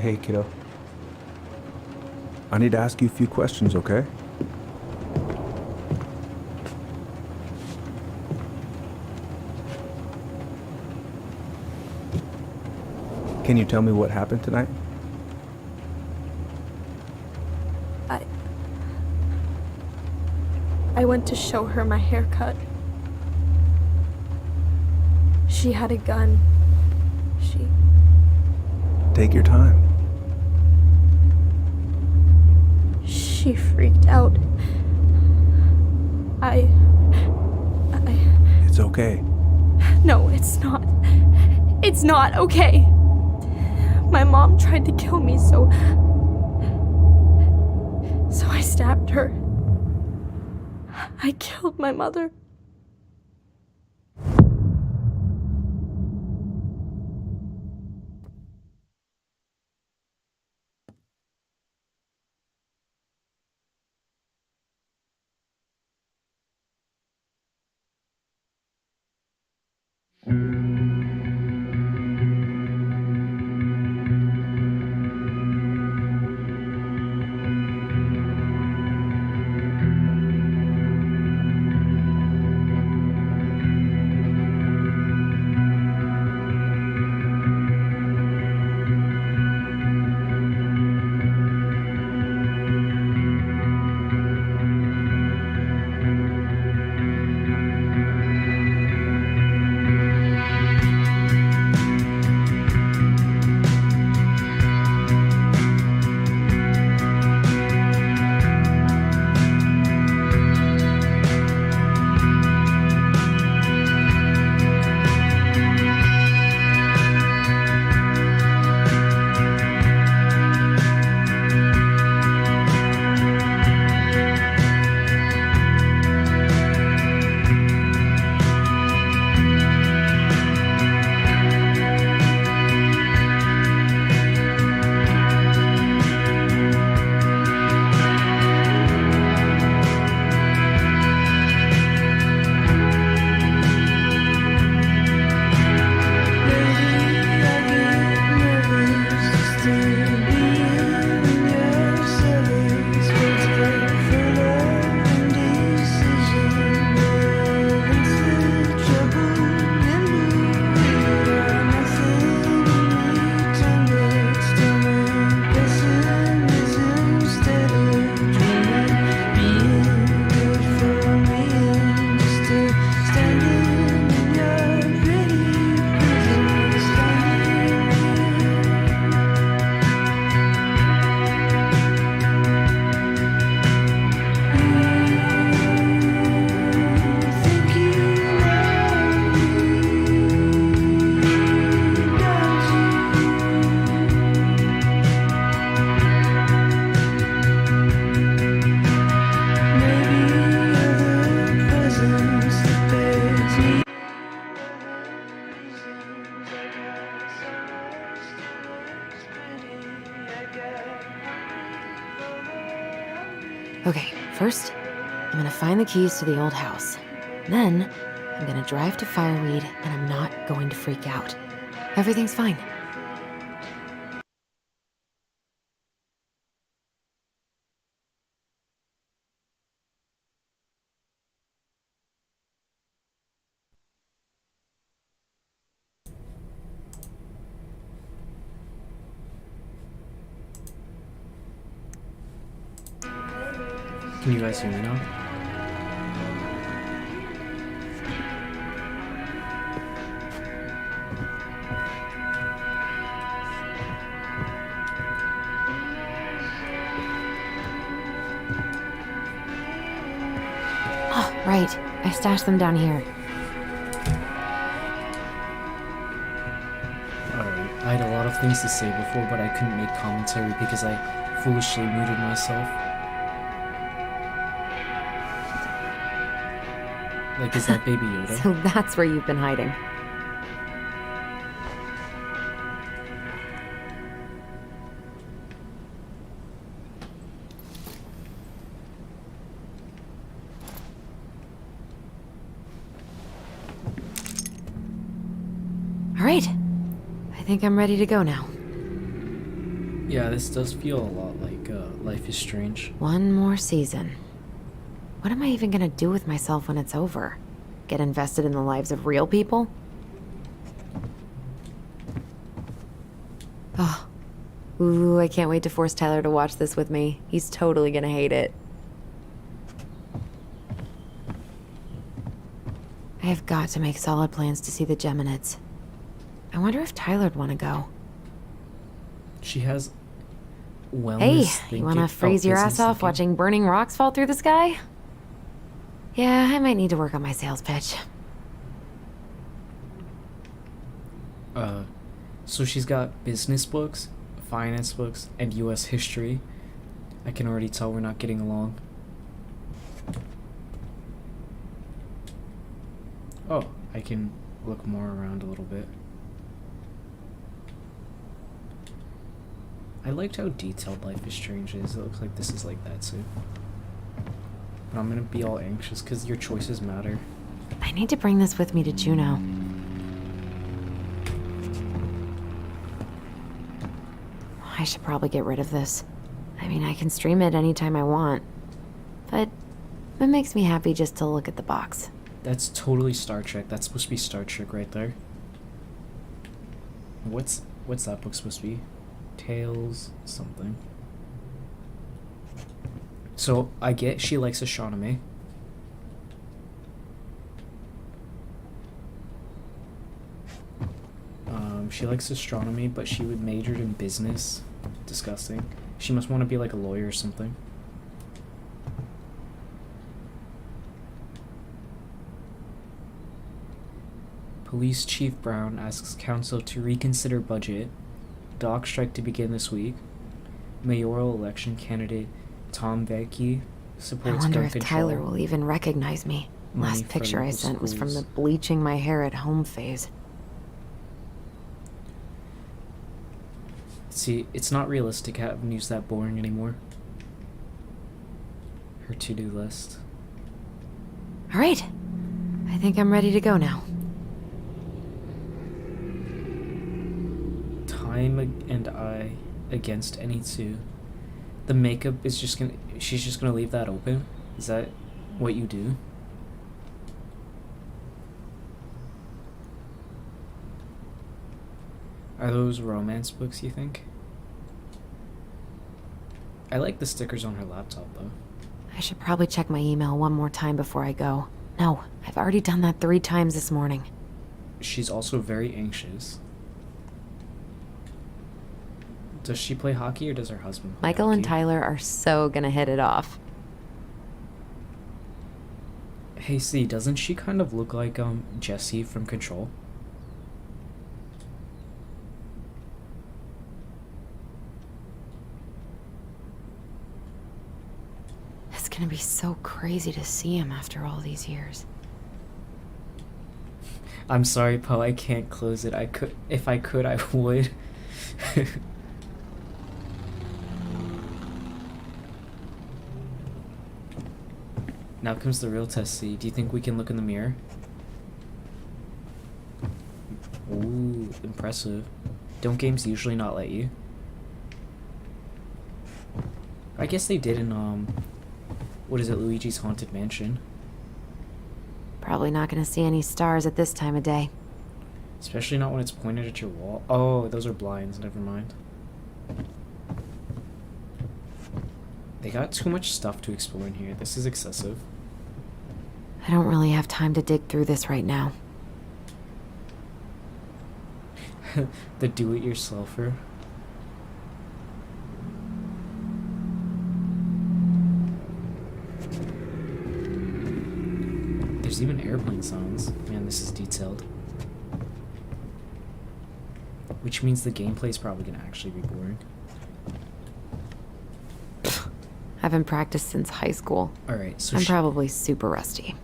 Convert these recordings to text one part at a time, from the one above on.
Hey, kiddo. I need to ask you a few questions, okay? Can you tell me what happened tonight? I... I went to show her my haircut. She had a gun. Take your time. She freaked out. It's okay. No, it's not. It's not okay. My mom tried to kill me, so I stabbed her. I killed my mother. Okay, first, I'm gonna find the keys to the old house. Then, I'm gonna drive to Fireweed, and I'm not going to freak out. Everything's fine. Can you guys hear me now? Oh, right. I stashed them down here. Alright, I had a lot of things to say before, but I couldn't make commentary because I foolishly muted myself. Like, is that Baby Yoda? So that's where you've been hiding. All right. I think I'm ready to go now. Yeah, this does feel a lot like Life is Strange. One more season. What am I even gonna do with myself when it's over? Get invested in the lives of real people? Oh. Ooh, I can't wait to force Tyler to watch this with me. He's totally gonna hate it. I have got to make solid plans to see the Geminids. I wonder if Tyler'd want to go. She has wellness Hey, thinking. you want to freeze your ass business off thinking. watching burning rocks fall through the sky? Yeah, I might need to work on my sales pitch. So she's got business books, finance books, and US history. I can already tell we're not getting along. Oh, I can look more around a little bit. I liked how detailed Life is Strange is. It looks like this is like that too. But I'm gonna be all anxious because your choices matter. I need to bring this with me to Juneau. I should probably get rid of this. I mean, I can stream it anytime I want. But it makes me happy just to look at the box. That's totally Star Trek. That's supposed to be Star Trek right there. What's that book supposed to be? Tales something. So I get she likes astronomy. She likes astronomy, but she would major in business. Disgusting. She must want to be like a lawyer or something. Police Chief Brown asks council to reconsider budget. Dock strike to begin this week. Mayoral election candidate Tom Vecchi I supports wonder gun if control. Tyler will even recognize me. Money Last for picture I local sent was from the schools. bleaching my hair at home phase. See, it's not realistic having news that boring anymore. Her to-do list. All right. I think I'm ready to go now. Time and I against any two. The makeup is just gonna... She's just gonna leave that open? Is that what you do? Are those romance books, you think? I like the stickers on her laptop, though. I should probably check my email one more time before I go. No, I've already done that 3 times this morning. She's also very anxious. Does she play hockey or does her husband play Michael and hockey? Tyler are so gonna hit it off. Hey, see, doesn't she kind of look like Jessie from Control? It's gonna be so crazy to see him after all these years. I'm sorry, Poe, I can't close it. If I could, I would. Now comes the real test, C. Do you think we can look in the mirror? Ooh, impressive. Don't games usually not let you? I guess they did in, what is it, Luigi's Haunted Mansion? Probably not gonna see any stars at this time of day. Especially not when it's pointed at your wall. Oh, those are blinds, never mind. They got too much stuff to explore in here. This is excessive. I don't really have time to dig through this right now. The do-it-yourselfer. There's even airplane sounds. Man, this is detailed. Which means the gameplay is probably gonna actually be boring. I haven't practiced since high school. Alright, so I'm probably super rusty.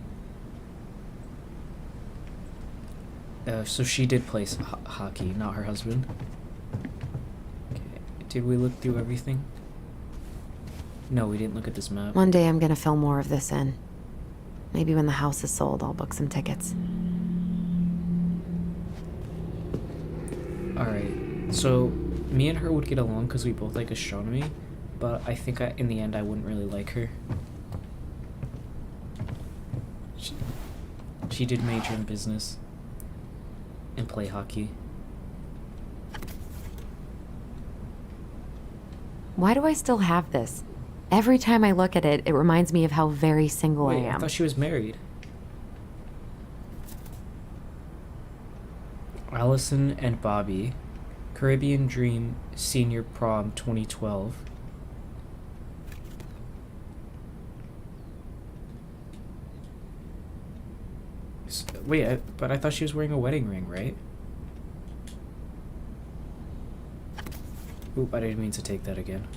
so she did play hockey, not her husband. Okay, did we look through everything? No, we didn't look at this map. One day I'm gonna fill more of this in. Maybe when the house is sold, I'll book some tickets. Alright, so Me and her would get along because we both like astronomy, but I think in the end I wouldn't really like her. She did major in business and play hockey. Why do I still have this? Every time I look at it, it reminds me of how very single Wait, I I am. thought she was married. Allison and Bobby, Caribbean Dream Senior Prom 2012. Wait, but I thought she was wearing a wedding ring, right? Oop, I didn't mean to take that again.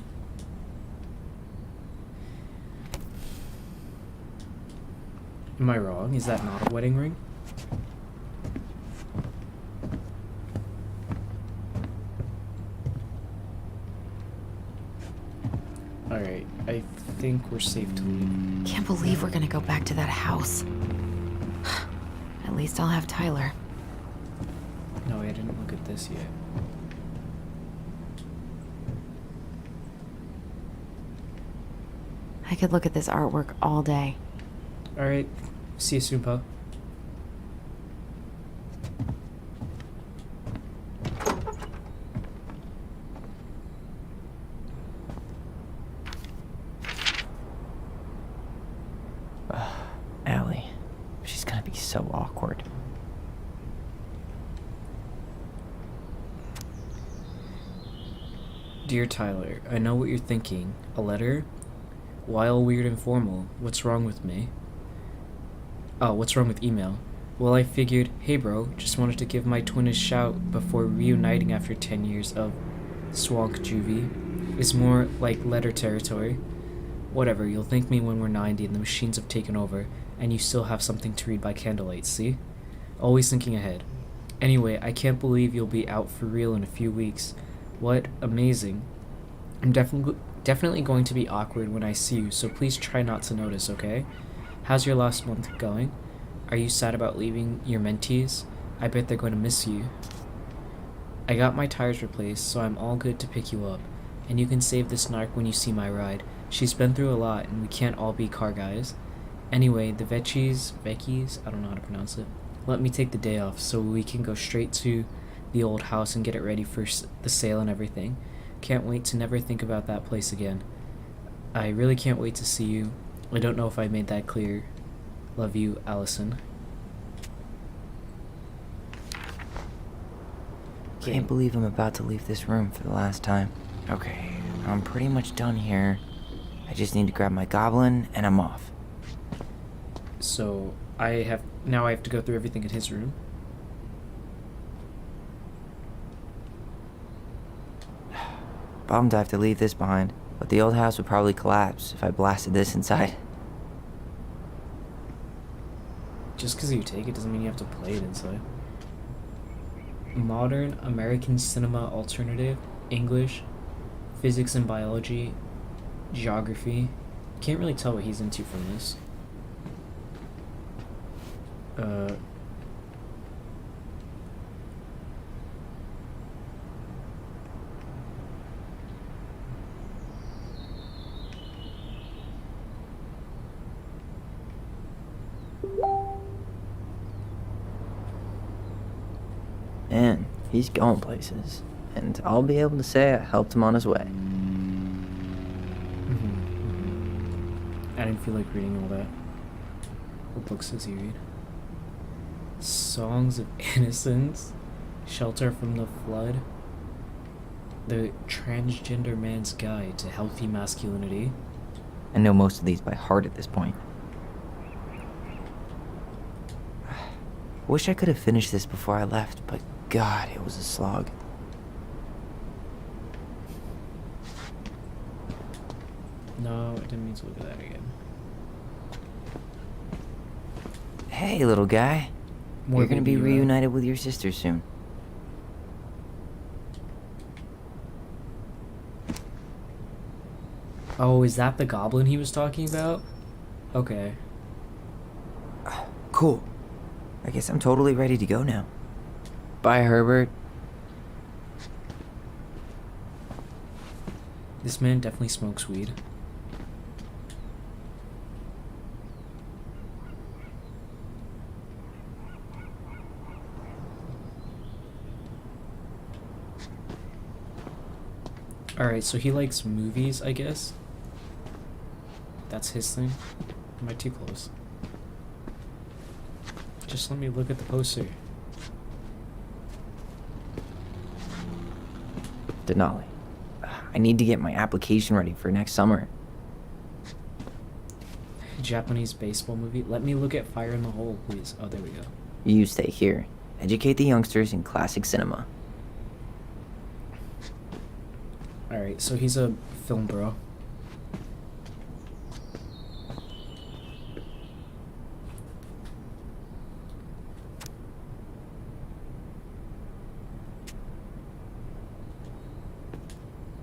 Am I wrong? Is that not a wedding ring? Alright, I think we're safe to leave. Can't believe we're gonna go back to that house. At least I'll have Tyler. No, I didn't look at this yet. I could look at this artwork all day. Alright, see you soon, Poe. Allie. She's gonna be so awkward. Dear Tyler, I know what you're thinking. A letter? Why all weird and formal? What's wrong with me? Oh, what's wrong with email? Well, I figured, hey bro, just wanted to give my twin a shout before reuniting after 10 years of Swank Juvie. It's more like letter territory. Whatever, you'll thank me when we're 90 and the machines have taken over, and you still have something to read by candlelight, see? Always thinking ahead. Anyway, I can't believe you'll be out for real in a few weeks. What amazing. I'm definitely going to be awkward when I see you, so please try not to notice, okay? How's your last month going? Are you sad about leaving your mentees? I bet they're going to miss you. I got my tires replaced, so I'm all good to pick you up. And you can save this narc when you see my ride. She's been through a lot, and we can't all be car guys. Anyway, the Vecchies, I don't know how to pronounce it, let me take the day off so we can go straight to the old house and get it ready for the sale and everything. Can't wait to never think about that place again. I really can't wait to see you. I don't know if I made that clear. Love you, Allison. Can't believe I'm about to leave this room for the last time. Okay, I'm pretty much done here. I just need to grab my goblin and I'm off. So I have to go through everything in his room. Bummed I have to leave this behind, but the old house would probably collapse if I blasted this inside. Just because you take it doesn't mean you have to play it inside. Modern American cinema alternative, English, physics and biology, geography. Can't really tell what he's into from this. Man, he's going places. And I'll be able to say I helped him on his way. I didn't feel like reading all that. What books does he read? Songs of Innocence, Shelter from the Flood, The Transgender Man's Guide to Healthy Masculinity. I know most of these by heart at this point. Wish I could have finished this before I left, but God, it was a slog. No, I didn't mean to look at that again. Hey, little guy. More You're gonna be baby, reunited with your sister soon. Oh, is that the goblin he was talking about? Okay. Cool. I guess I'm totally ready to go now. Bye, Herbert. This man definitely smokes weed. Alright, so he likes movies, I guess. That's his thing. Am I too close? Just let me look at the poster. Denali, I need to get my application ready for next summer. Japanese baseball movie. Let me look at Fire in the Hole, please. Oh, there we go. You stay here. Educate the youngsters in classic cinema. Alright, so he's a film bro.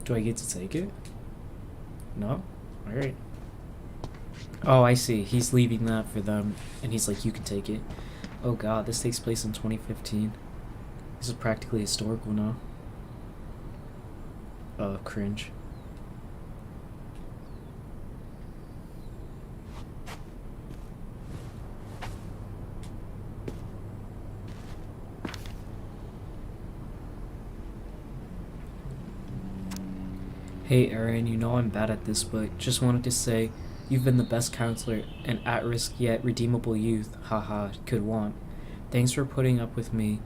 Do I get to take it? No? Alright. Oh, I see. He's leaving that for them, and he's like, you can take it. Oh god, this takes place in 2015. This is practically historical now. Cringe. Hey Aaron, you know I'm bad at this, but just wanted to say you've been the best counselor an at-risk yet redeemable youth, haha, could want. Thanks for putting up with me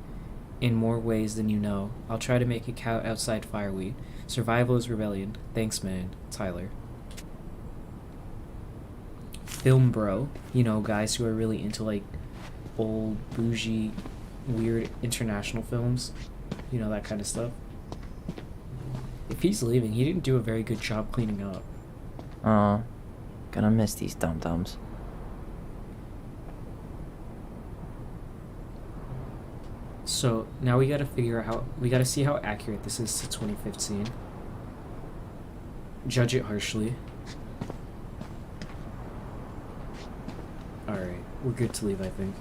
in more ways than you know. I'll try to make it count outside Fireweed. Survival is rebellion. Thanks, man. Tyler. Film bro. You know, guys who are really into, like, old, bougie, weird international films. You know, that kind of stuff. If he's leaving, he didn't do a very good job cleaning up. Aw, gonna miss these dum-dums. So now we gotta figure out how we gotta see how accurate this is to 2015. Judge it harshly. Alright, we're good to leave, I think.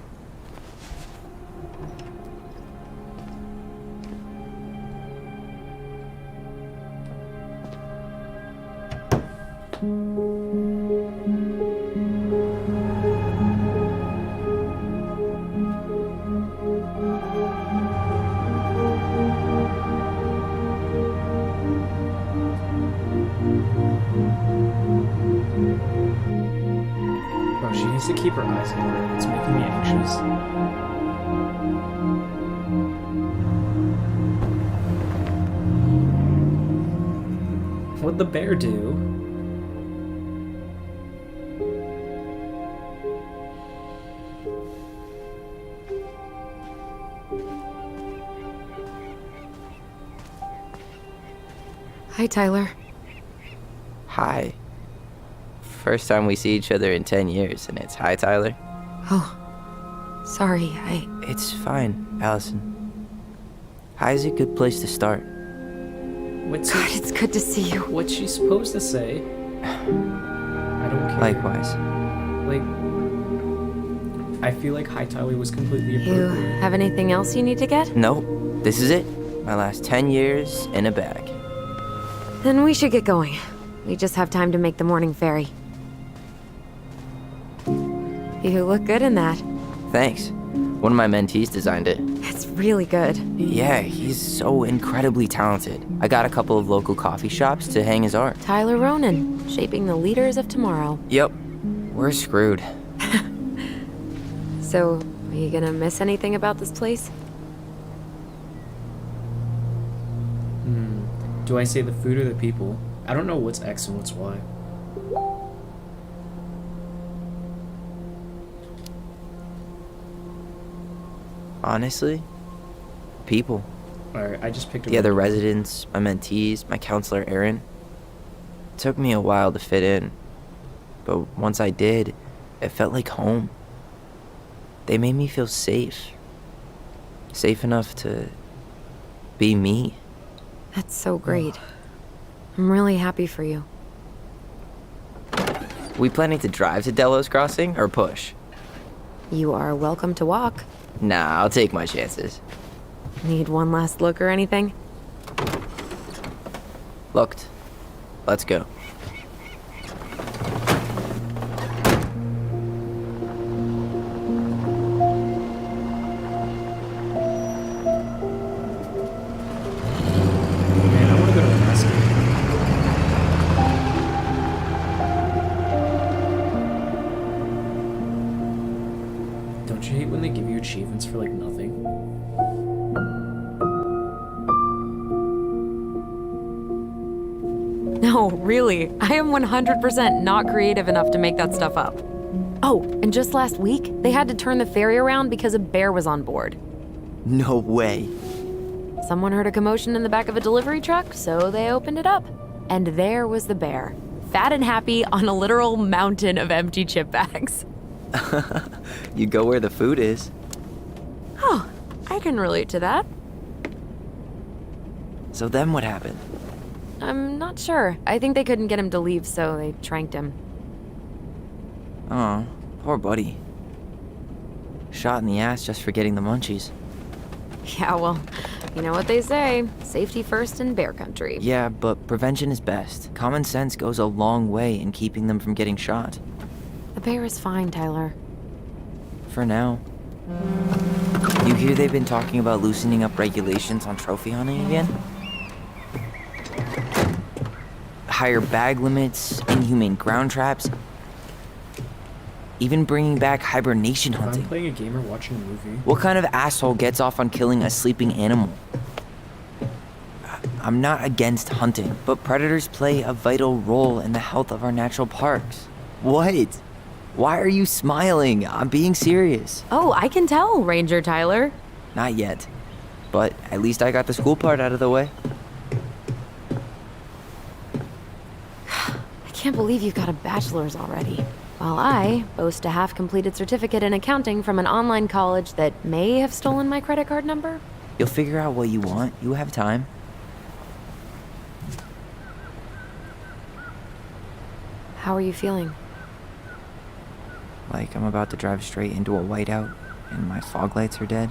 Bro, she needs to keep her eyes on her. It's making me anxious. What'd the bear do? Hi, Tyler. Hi. First time we see each other in 10 years, and it's hi, Tyler. Oh, sorry, It's fine, Allison. Hi is a good place to start. What's God, it's good to see you. What's she supposed to say? I don't care. Likewise. Like, I feel like Hi Tyler was completely You appropriate. have anything else you need to get? Nope, this is it. My last 10 years in a bag. Then we should get going. We just have time to make the morning ferry. You look good in that. Thanks. One of my mentees designed it. It's really good. Yeah, he's so incredibly talented. I got a couple of local coffee shops to hang his art. Tyler Ronan, shaping the leaders of tomorrow. Yep, we're screwed. So, are you gonna miss anything about this place? Do I say the food or the people? I don't know what's X and what's Y. Honestly, people. Alright, I just picked a The other residents, my mentees, my counselor Aaron. It took me a while to fit in, but once I did, it felt like home. They made me feel safe. Safe enough to be me. That's so great. I'm really happy for you. We planning to drive to Delos Crossing or push? You are welcome to walk. Nah, I'll take my chances. Need one last look or anything? Looked. Let's go. Man, I want to go to Alaska. Don't you hate when they give you achievements for like nothing? No, really. I am 100% not creative enough to make that stuff up. Oh, and just last week, they had to turn the ferry around because a bear was on board. No way. Someone heard a commotion in the back of a delivery truck, so they opened it up. And there was the bear, fat and happy on a literal mountain of empty chip bags. You go where the food is. Oh, I can relate to that. So then what happened? I'm not sure. I think they couldn't get him to leave, so they tranked him. Oh, poor buddy. Shot in the ass just for getting the munchies. Yeah, well, you know what they say. Safety first in bear country. Yeah, but prevention is best. Common sense goes a long way in keeping them from getting shot. The bear is fine, Tyler. For now. You hear they've been talking about loosening up regulations on trophy hunting again? Higher bag limits, inhumane ground traps, even bringing back hibernation If I'm hunting. playing a game or watching a movie. What kind of asshole gets off on killing a sleeping animal? I'm not against hunting, but predators play a vital role in the health of our natural parks. What? Why are you smiling? I'm being serious. Oh, I can tell, Ranger Tyler. Not yet. But at least I got the school part out of the way. I can't believe you've got a bachelor's already. While I boast a half-completed certificate in accounting from an online college that may have stolen my credit card number. You'll figure out what you want. You have time. How are you feeling? Like I'm about to drive straight into a whiteout and my fog lights are dead.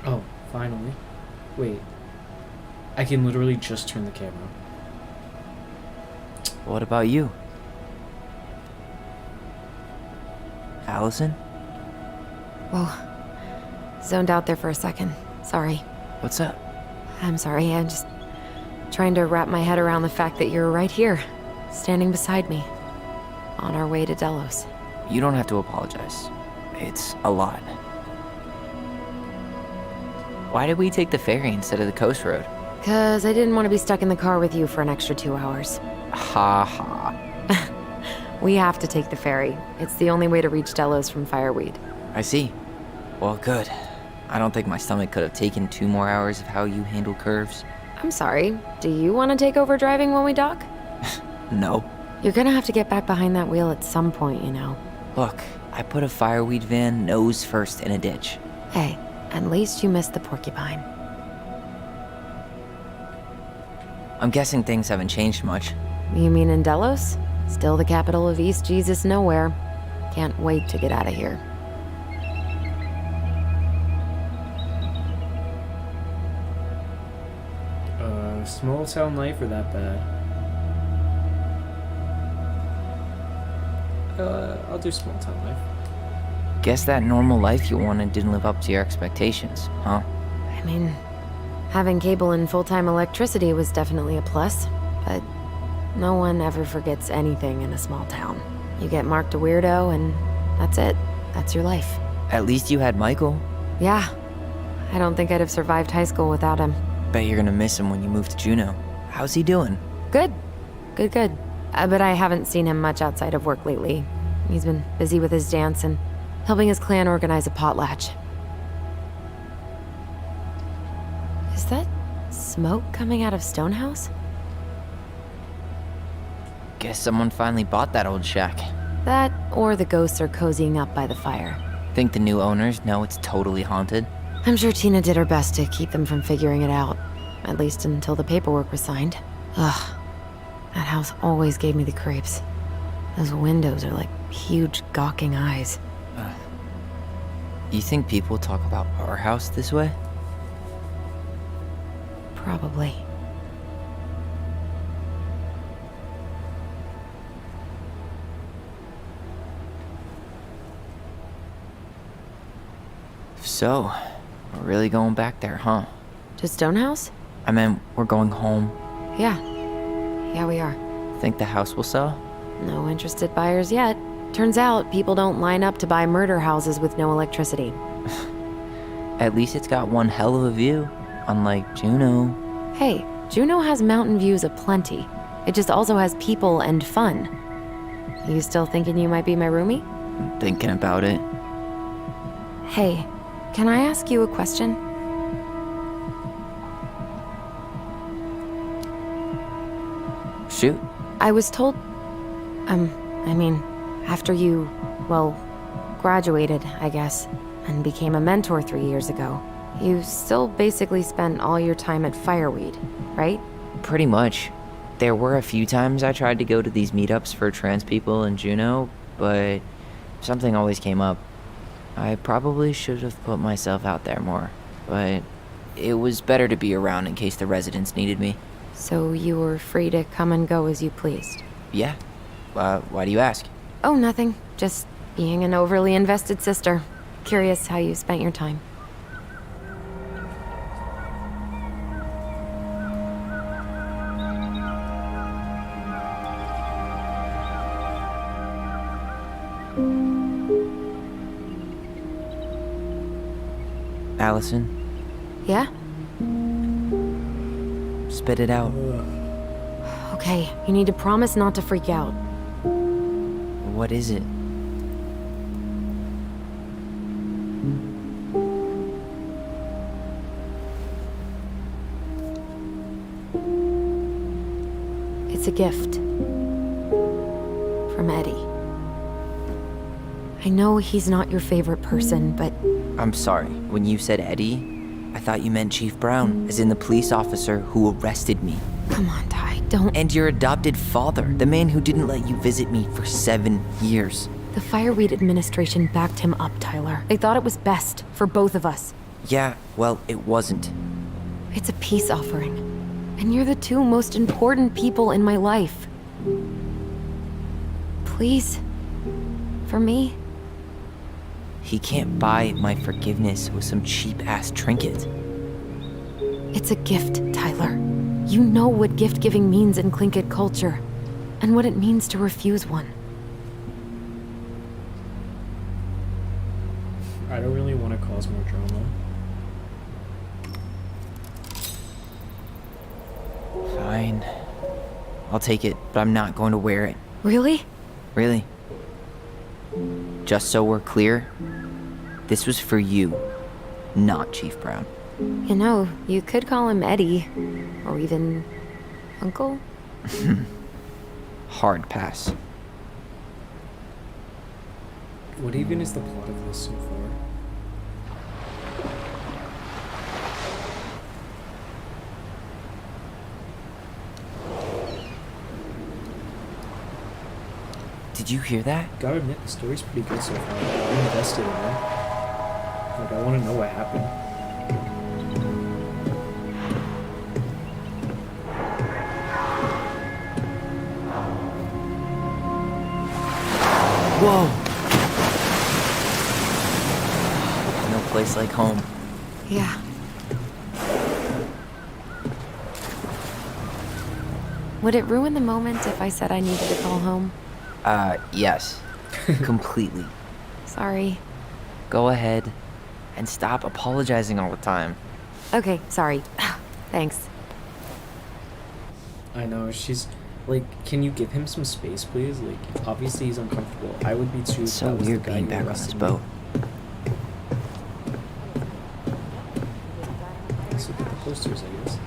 Oh, finally. Wait. I can literally just turn the camera. What about you? Allison? Whoa. Zoned out there for a second. Sorry. What's up? I'm sorry. I'm just trying to wrap my head around the fact that you're right here, standing beside me, on our way to Delos. You don't have to apologize. It's a lot. Why did we take the ferry instead of the coast road? 'Cause I didn't want to be stuck in the car with you for an extra 2 hours. Ha ha. We have to take the ferry. It's the only way to reach Delos from Fireweed. I see. Well, good. I don't think my stomach could have taken 2 more hours of how you handle curves. I'm sorry. Do you want to take over driving when we dock? No. You're gonna have to get back behind that wheel at some point, you know. Look, I put a fireweed van nose first in a ditch. Hey, at least you missed the porcupine. I'm guessing things haven't changed much. You mean in Delos? Still the capital of East Jesus Nowhere. Can't wait to get out of here. Small town life or that bad? I'll do small town life. Guess that normal life you wanted didn't live up to your expectations, huh? I mean, having cable and full-time electricity was definitely a plus, but no one ever forgets anything in a small town. You get marked a weirdo and that's it. That's your life. At least you had Michael. Yeah. I don't think I'd have survived high school without him. Bet you're gonna miss him when you move to Juneau. How's he doing? Good. Good. But I haven't seen him much outside of work lately. He's been busy with his dance and helping his clan organize a potlatch. Is that smoke coming out of Stonehouse? Guess someone finally bought that old shack. That, or the ghosts are cozying up by the fire. Think the new owners know it's totally haunted? I'm sure Tina did her best to keep them from figuring it out. At least until the paperwork was signed. Ugh. That house always gave me the creeps. Those windows are like huge gawking eyes. You think people talk about our house this way? Probably. So, we're really going back there, huh? To Stonehouse? I meant we're going home. Yeah. Yeah, we are. Think the house will sell? No interested buyers yet. Turns out people don't line up to buy murder houses with no electricity. At least it's got one hell of a view, unlike Juno. Hey, Juneau has mountain views aplenty. It just also has people and fun. You still thinking you might be my roomie? I'm thinking about it. Hey, can I ask you a question? Shoot. I was told... after you, well, graduated, I guess, and became a mentor 3 years ago, you still basically spent all your time at Fireweed, right? Pretty much. There were a few times I tried to go to these meetups for trans people in Juneau, but something always came up. I probably should have put myself out there more, but it was better to be around in case the residents needed me. So you were free to come and go as you pleased? Yeah. Why do you ask? Oh, nothing. Just being an overly invested sister. Curious how you spent your time. Allison, Yeah? spit it out. Okay, you need to promise not to freak out. What is it? It's a gift. From Eddie. I know he's not your favorite person, but I'm sorry. When you said Eddie, I thought you meant Chief Brown, as in the police officer who arrested me. come on, Ty, don't. And your adopted father, the man who didn't let you visit me for 7 years. The Fireweed administration backed him up, Tyler. They thought it was best for both of us. Yeah, well, it wasn't. It's a peace offering. And you're the two most important people in my life. Please. For me. He can't buy my forgiveness with some cheap-ass trinket. It's a gift, Tyler. You know what gift-giving means in Tlingit culture. And what it means to refuse one. I don't really want to cause more drama. Fine. I'll take it, but I'm not going to wear it. Really? Really. Just so we're clear, this was for you, not Chief Brown. You know, you could call him Eddie. Or even... Uncle? Hard pass. What even is the plot of this so far? Did you hear that? Gotta admit, the story's pretty good so far. I'm invested in it. Like, I want to know what happened. Whoa! No place like home. Yeah. Would it ruin the moment if I said I needed to call home? Yes. Completely. Sorry. Go ahead and stop apologizing all the time. Okay, sorry. Thanks. I know, she's... Like, can you give him some space, please? Like, obviously he's uncomfortable. I would be too. It's so That was the weird guy being who back on this arrested me. boat. Let's look at the posters, I guess.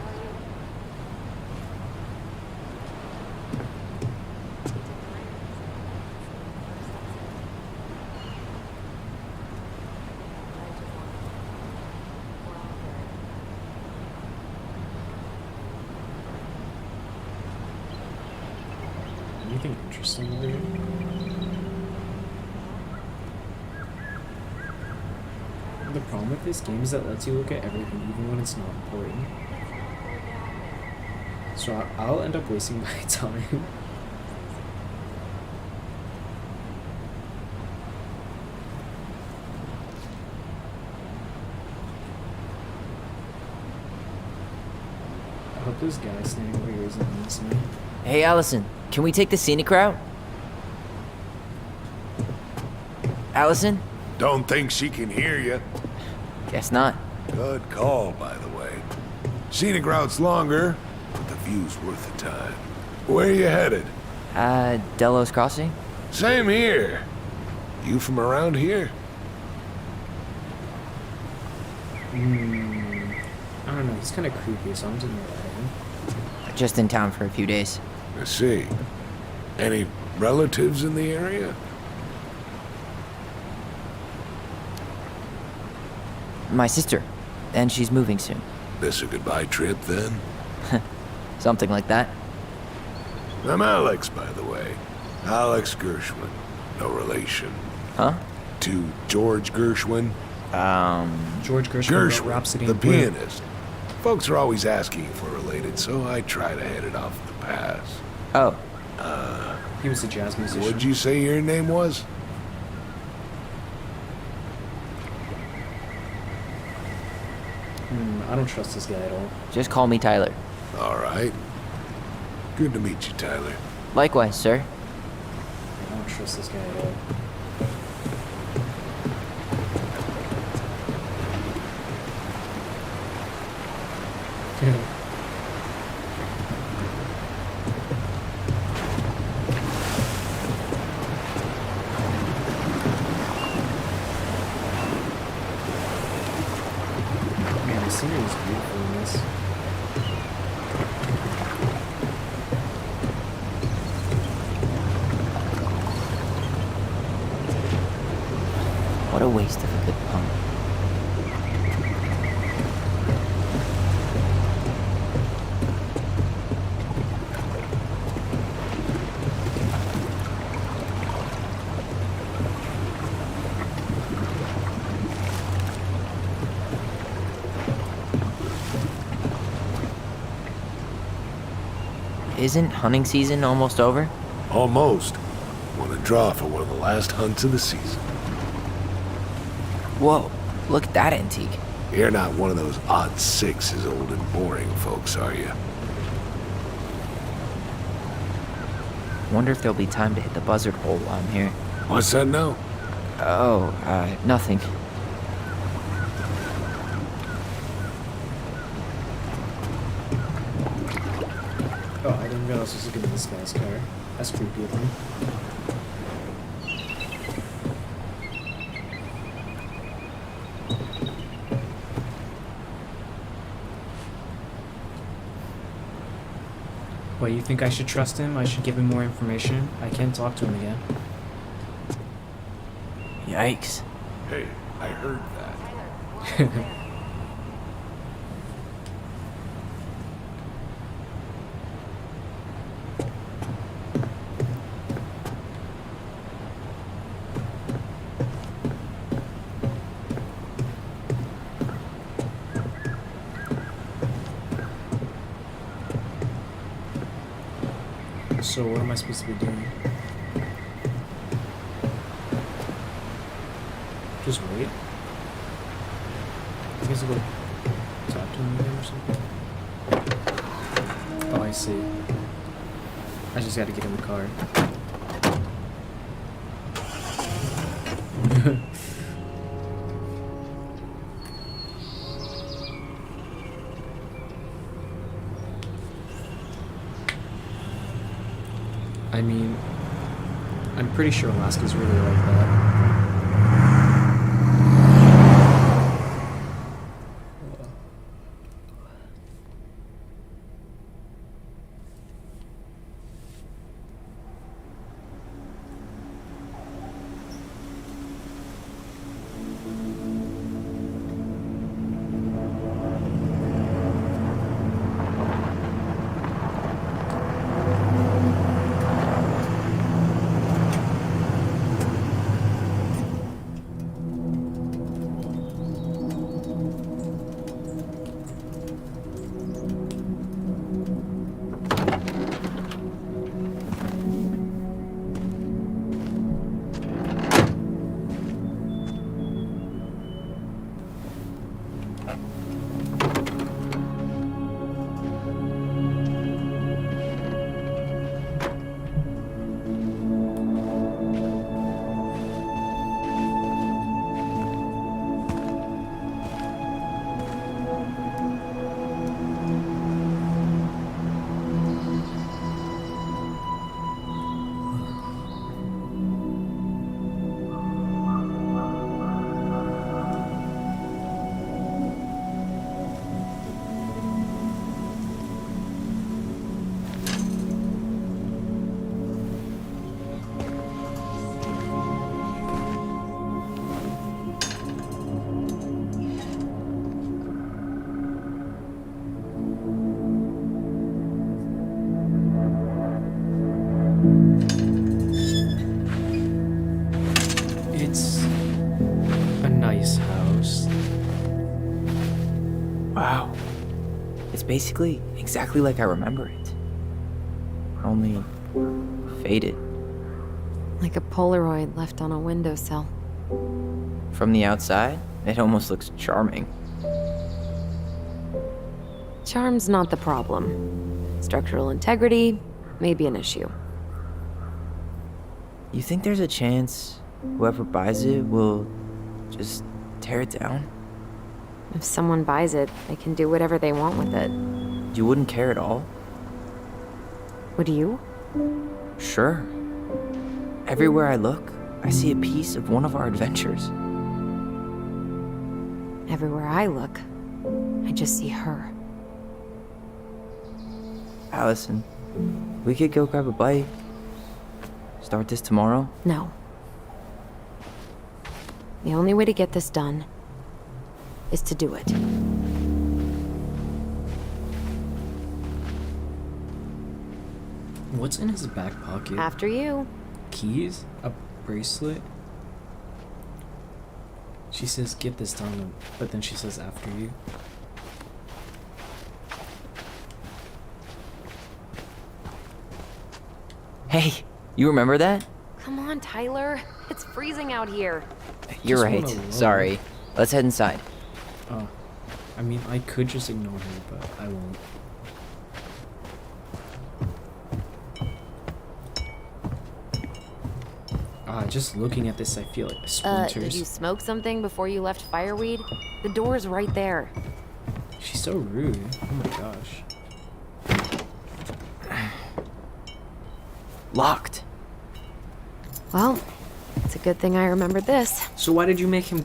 Anything interesting over here? The problem with this game is that it lets you look at everything even when it's not important. So I'll end up wasting my time. I hope this guy standing over here isn't listening. Hey, Allison, can we take the scenic route? Allison? Don't think she can hear you. Guess not. Good call, by the way. Scenic route's longer, but the view's worth the time. Where you headed? Delos Crossing? Same here. You from around here? I don't know, he's kind of creepy, so I'm just gonna let him. Just in town for a few days. I see. Any relatives in the area? My sister. And she's moving soon. This a goodbye trip, then? Something like that. I'm Alex, by the way. Alex Gershwin. No relation. Huh? To George Gershwin. George Gershwin wrote Gershwin, Rhapsody the in Blue. pianist. Folks are always asking if we're related, so I try to head it off the pass. Oh, He was a jazz musician. What'd you say your name was? I don't trust this guy at all. just call me Tyler. All right. Good to meet you, Tyler. Likewise, sir. I don't trust this guy at all. Man, the scenery is beautiful in this. What a waste of a good pun. Isn't hunting season almost over? Almost. Want to draw for one of the last hunts of the season. Whoa, look at that antique. You're not one of those odd sixes old and boring folks, are you? Wonder if there'll be time to hit the buzzard hole while I'm here. What's that now? Oh, nothing. Oh, I didn't realize I was looking at this guy's car. That's creepy of me. What, you think I should trust him? I should give him more information? I can't talk to him again. Yikes. Hey, I heard that. So what am I supposed to be doing? Just wait? I guess I'll go talk to him again or something. Oh, I see. I just gotta get in the car. I mean, I'm pretty sure Alaska's really like that. It's a nice house. Wow. It's basically exactly like I remember it. Only faded. Like a Polaroid left on a windowsill. From the outside, it almost looks charming. Charm's not the problem. Structural integrity may be an issue. You think there's a chance whoever buys it will just tear it down? If someone buys it, they can do whatever they want with it. You wouldn't care at all? Would you? Sure. Everywhere I look, I see a piece of one of our adventures. Everywhere I look, I just see her. Allison, we could go grab a bite. Start this tomorrow? No. The only way to get this done is to do it. What's in his back pocket? After you. Keys? A bracelet? She says get this done, but then she says after you. Hey, you remember that? Come on, Tyler. It's freezing out here. You're Just right. wanna roll. Sorry. Let's head inside. Oh. I mean, I could just ignore her, but I won't. Just looking at this, I feel like splinters. Did you smoke something before you left Fireweed? The door's right there. She's so rude. Oh my gosh. Locked. Well, it's a good thing I remembered this. So why did you make him...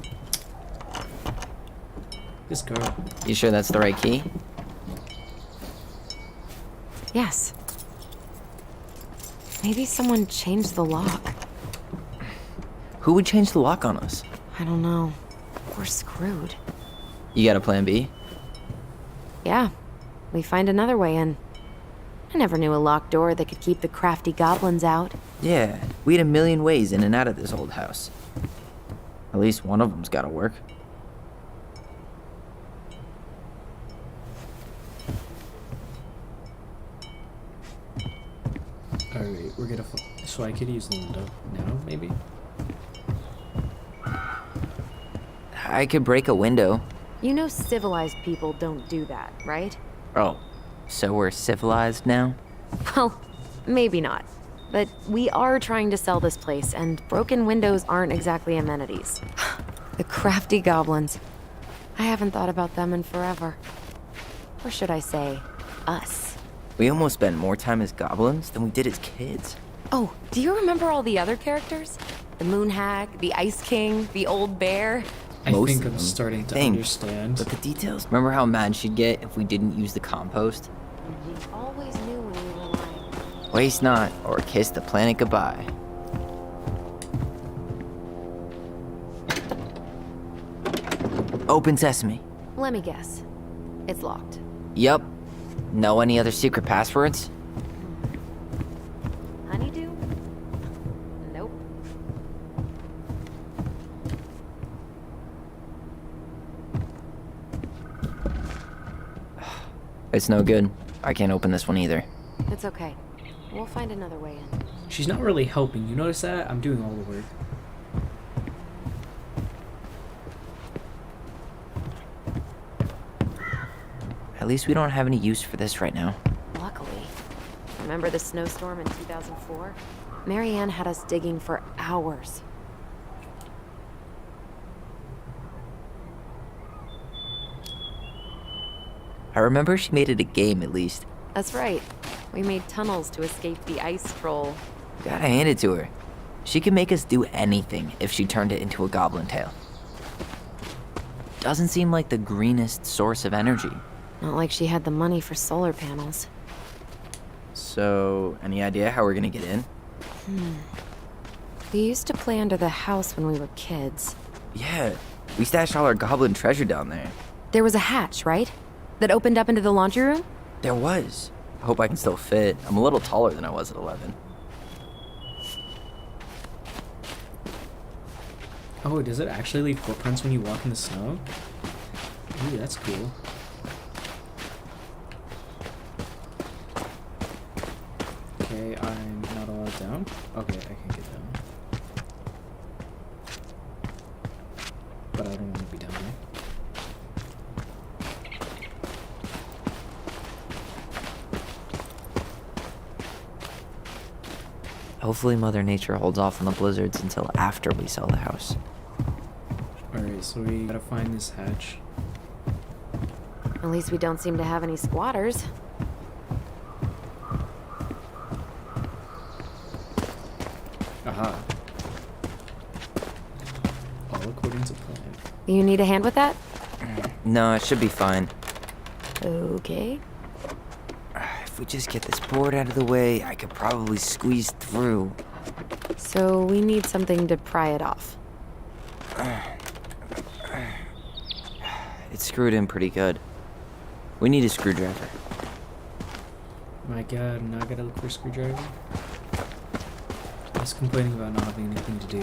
This girl. You sure that's the right key? Yes. Maybe someone changed the lock. Who would change the lock on us? I don't know. We're screwed. You got a plan B? Yeah, we find another way in. I never knew a locked door that could keep the crafty goblins out. Yeah, we had a million ways in and out of this old house. At least one of them's gotta work. Alright, we're gonna... So I could use the window now, maybe? I could break a window. You know civilized people don't do that, right? Oh, so we're civilized now? Well, maybe not. But we are trying to sell this place, and broken windows aren't exactly amenities. The crafty goblins. I haven't thought about them in forever. Or should I say, us. We almost spent more time as goblins than we did as kids. Oh, do you remember all the other characters? The Moon Hag, the Ice King, the Old Bear? I Most think of I'm them, starting to I think. understand. But the details, remember how mad she'd get if we didn't use the compost? We always knew when we were lying. Waste not, or kiss the planet goodbye. Open sesame. Let me guess. It's locked. Yup. Know any other secret passwords? Honeydew? Nope. It's no good. I can't open this one either. It's okay. We'll find another way in. She's not really helping. You notice that? I'm doing all the work. At least we don't have any use for this right now. Luckily. Remember the snowstorm in 2004? Marianne had us digging for hours. I remember she made it a game at least. That's right. We made tunnels to escape the ice troll. Gotta hand it to her. She could make us do anything if she turned it into a goblin tail. Doesn't seem like the greenest source of energy. Not like she had the money for solar panels. So, any idea how we're gonna get in? We used to play under the house when we were kids. Yeah, we stashed all our goblin treasure down there. There was a hatch, right? That opened up into the laundry room? There was. I hope I can still fit. I'm a little taller than I was at 11. Oh, does it actually leave footprints when you walk in the snow? Ooh, that's cool. Okay, I'm not allowed down. Okay, I can get down. But I don't want to be down there. Hopefully Mother Nature holds off on the blizzards until after we sell the house. Alright, so we gotta find this hatch. At least we don't seem to have any squatters. Aha. All according to plan. You need a hand with that? No, it should be fine. Okay. If we just get this board out of the way, I could probably squeeze through. So we need something to pry it off. It's screwed in pretty good. We need a screwdriver. My god, now I gotta look for a screwdriver. I was complaining about not having anything to do.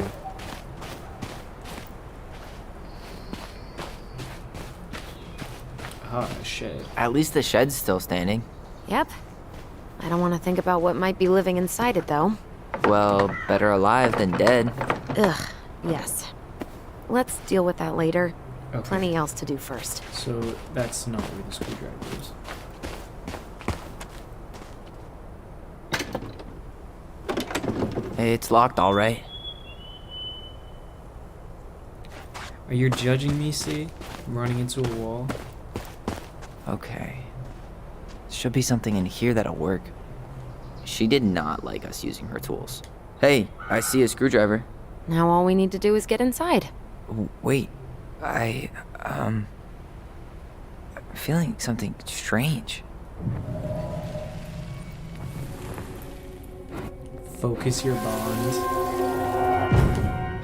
Ah, shit. At least the shed's still standing. Yep. I don't want to think about what might be living inside it, though. Well, better alive than dead. Ugh, yes. Let's deal with that later. Okay. Plenty else to do first. So that's not where the screwdriver is. Hey, it's locked all right. Are you judging me, see? I'm running into a wall. Okay. Should be something in here that'll work. She did not like us using her tools. Hey, I see a screwdriver. Now all we need to do is get inside. Wait, I'm feeling something strange. Focus your bond.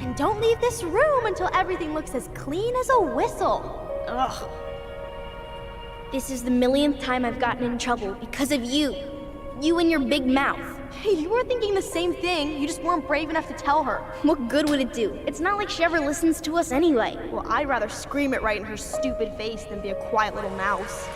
And don't leave this room until everything looks as clean as a whistle. Ugh. This is the millionth time I've gotten in trouble because of you. You and your big mouth. Hey, you were thinking the same thing. You just weren't brave enough to tell her. What good would it do? It's not like she ever listens to us anyway. Well, I'd rather scream it right in her stupid face than be a quiet little mouse.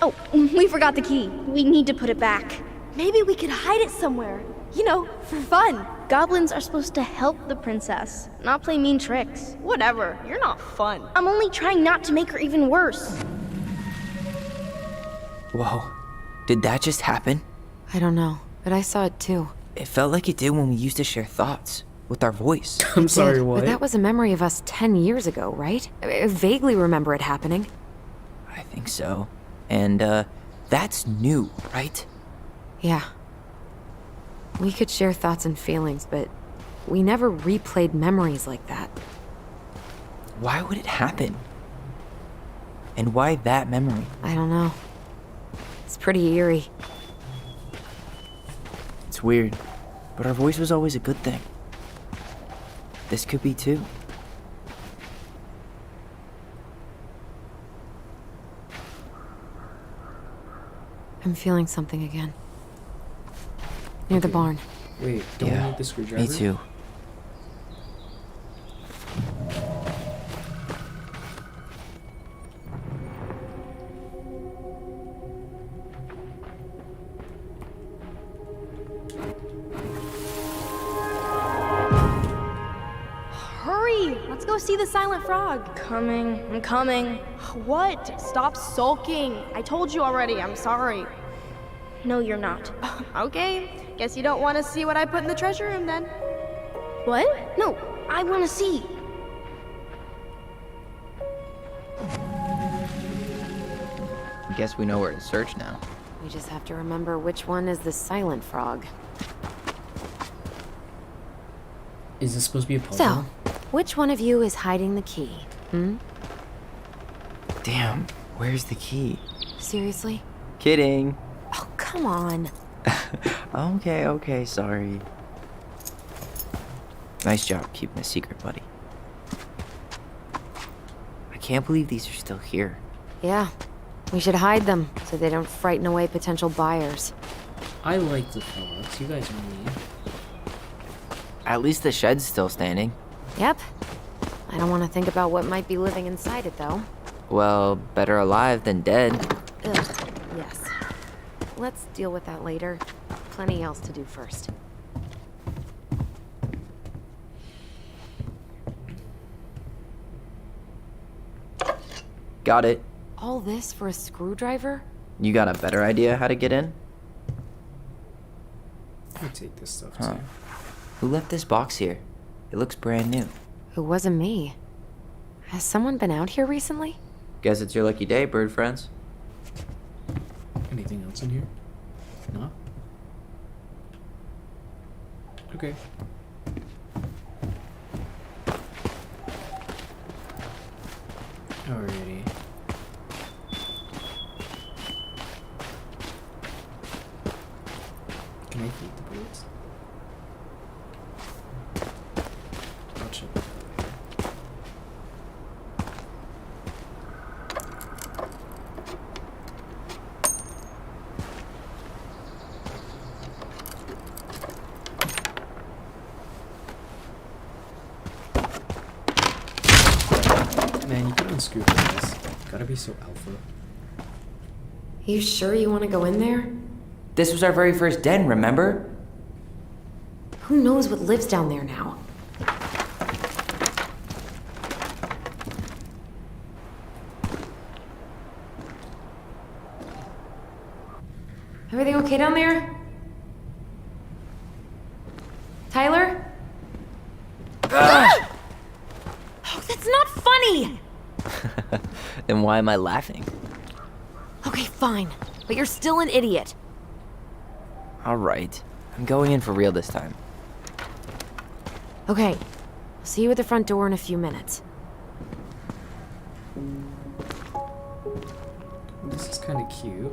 Oh, we forgot the key. We need to put it back. Maybe we could hide it somewhere. You know, for fun. Goblins are supposed to help the princess, not play mean tricks. Whatever, you're not fun. I'm only trying not to make her even worse. Whoa, did that just happen? I don't know, but I saw it too. It felt like it did when we used to share thoughts with our voice. I'm sorry, Did, what? But that was a memory of us 10 years ago, right? I vaguely remember it happening. I think so. And, that's new, right? Yeah. We could share thoughts and feelings, but we never replayed memories like that. Why would it happen? And why that memory? I don't know. It's pretty eerie. It's weird, but our voice was always a good thing. This could be too. I'm feeling something again. Near the barn. Wait, don't we need the screwdriver? Me too. Hurry! Let's go see the silent frog. I'm coming. What? Stop sulking. I told you already, I'm sorry. No, you're not. Okay, guess you don't want to see what I put in the treasure room then. What? No, I want to see. Guess we know where to search now. We just have to remember which one is the silent frog. Is this supposed to be a puzzle? So, which one of you is hiding the key? Damn, where's the key? Seriously? Kidding. Oh, come on. Okay, sorry. Nice job keeping a secret, buddy. I can't believe these are still here. Yeah. We should hide them so they don't frighten away potential buyers. I like the frogs. You guys are mean. At least the shed's still standing. Yep. I don't want to think about what might be living inside it, though. Well, better alive than dead. Ugh, yes. Let's deal with that later. Plenty else to do first. Got it. All this for a screwdriver? You got a better idea how to get in? Let me take this stuff Huh. too. Who left this box here? It looks brand new. It wasn't me. Has someone been out here recently? Guess it's your lucky day, bird friends. Anything else in here? No? Okay. Alrighty. Can I feed the birds? I'll check that later. Man, you can unscrew this. Gotta be so alpha. You sure you want to go in there? This was our very first den, remember? Who knows what lives down there now? Everything okay down there? Tyler? Oh, that's not funny! Then why am I laughing? Okay, fine. But you're still an idiot. Alright. I'm going in for real this time. Okay. I'll see you at the front door in a few minutes. This is kind of cute.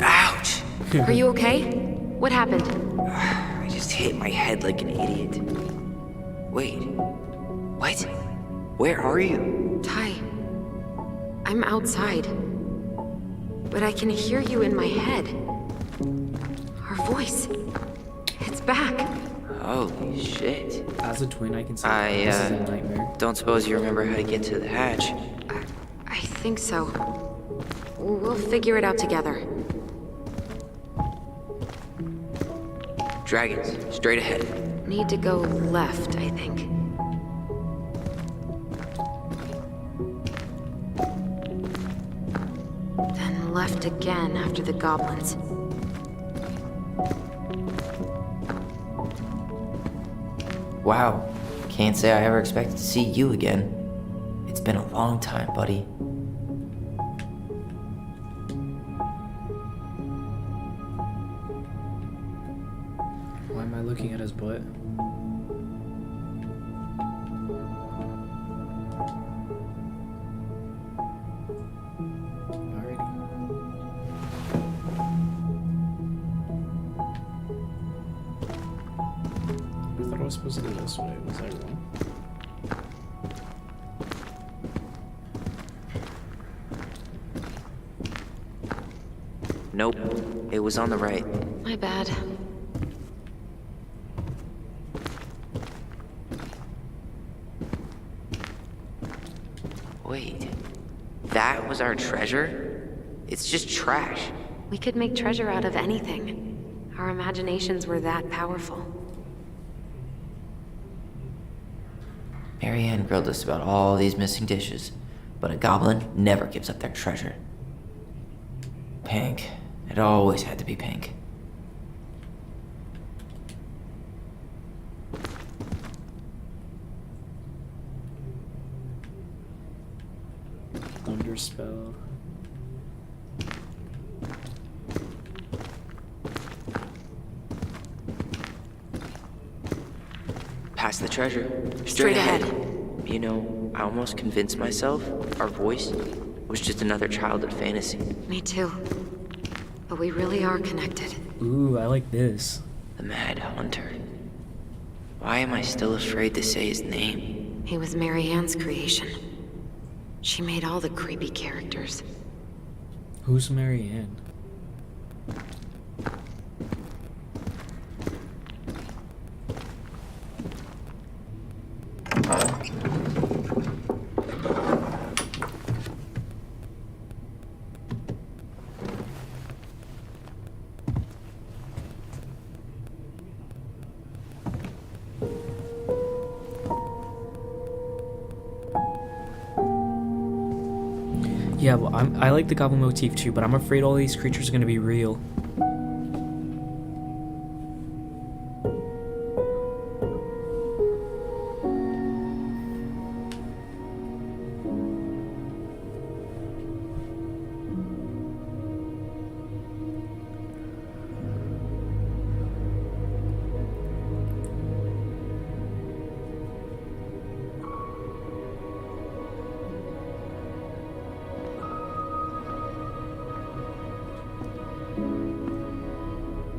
Ouch! Are you okay? What happened? I just hit my head like an idiot. Wait. What? Where are you? Ty, I'm outside. But I can hear you in my head. Our voice. It's back. Holy shit. As a twin, I can see I, this is a nightmare. Don't suppose you remember how to get to the hatch? I think so. We'll figure it out together. Dragons, straight ahead. Need to go left, I think. Then left again after the goblins. Wow. Can't say I ever expected to see you again. It's been a long time, buddy. Why am I looking at his butt? I thought I was supposed to go this way. Was I wrong? Nope. It was on the right. My bad. Wait. That was our treasure? It's just trash. We could make treasure out of anything. Our imaginations were that powerful. Marianne grilled us about all these missing dishes, but a goblin never gives up their treasure. Pink. It always had to be pink. Thunder spell. Past the treasure. Straight ahead. You know, I almost convinced myself our voice was just another childhood fantasy. Me too. But we really are connected. Ooh, I like this. The Mad Hunter. Why am I still afraid to say his name? He was Mary Ann's creation. She made all the creepy characters. Who's Mary Ann? Yeah, well, I like the goblin motif too, but I'm afraid all these creatures are gonna be real.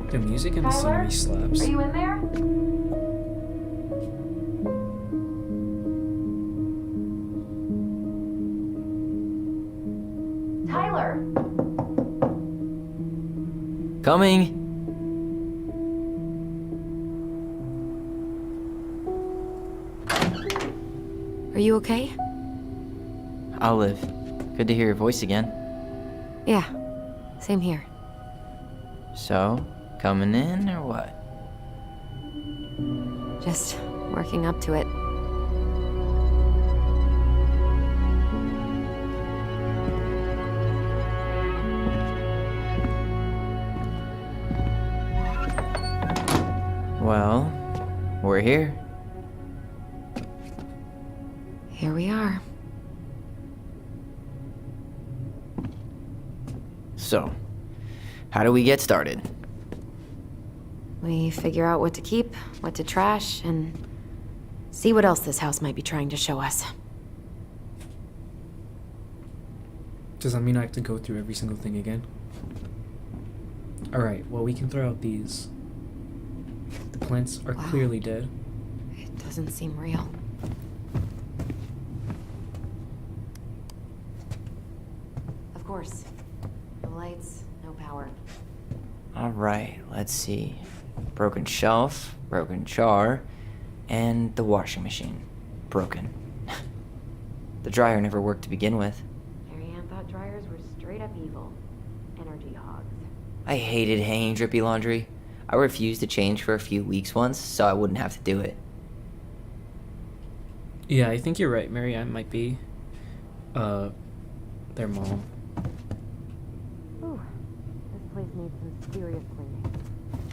The music and the scenery slaps. Are you in there? Tyler! Coming! Are you okay? Olive, good to hear your voice again. Yeah, same here. So, coming in or what? Just working up to it. Well, we're here. Here we are. So, how do we get started? We figure out what to keep, what to trash, and see what else this house might be trying to show us. Does that mean I have to go through every single thing again? Alright, well, we can throw out these. The plants are Wow. clearly dead. It doesn't seem real. Of course. No lights, no power. Alright, let's see. Broken shelf, broken jar, and the washing machine. Broken. The dryer never worked to begin with. Mary Ann thought dryers were straight up evil. Energy hogs. I hated hanging drippy laundry. I refused to change for a few weeks once, so I wouldn't have to do it. Yeah, I think you're right. Mary Ann might be, their mom. Ooh, this place needs some serious cleaning.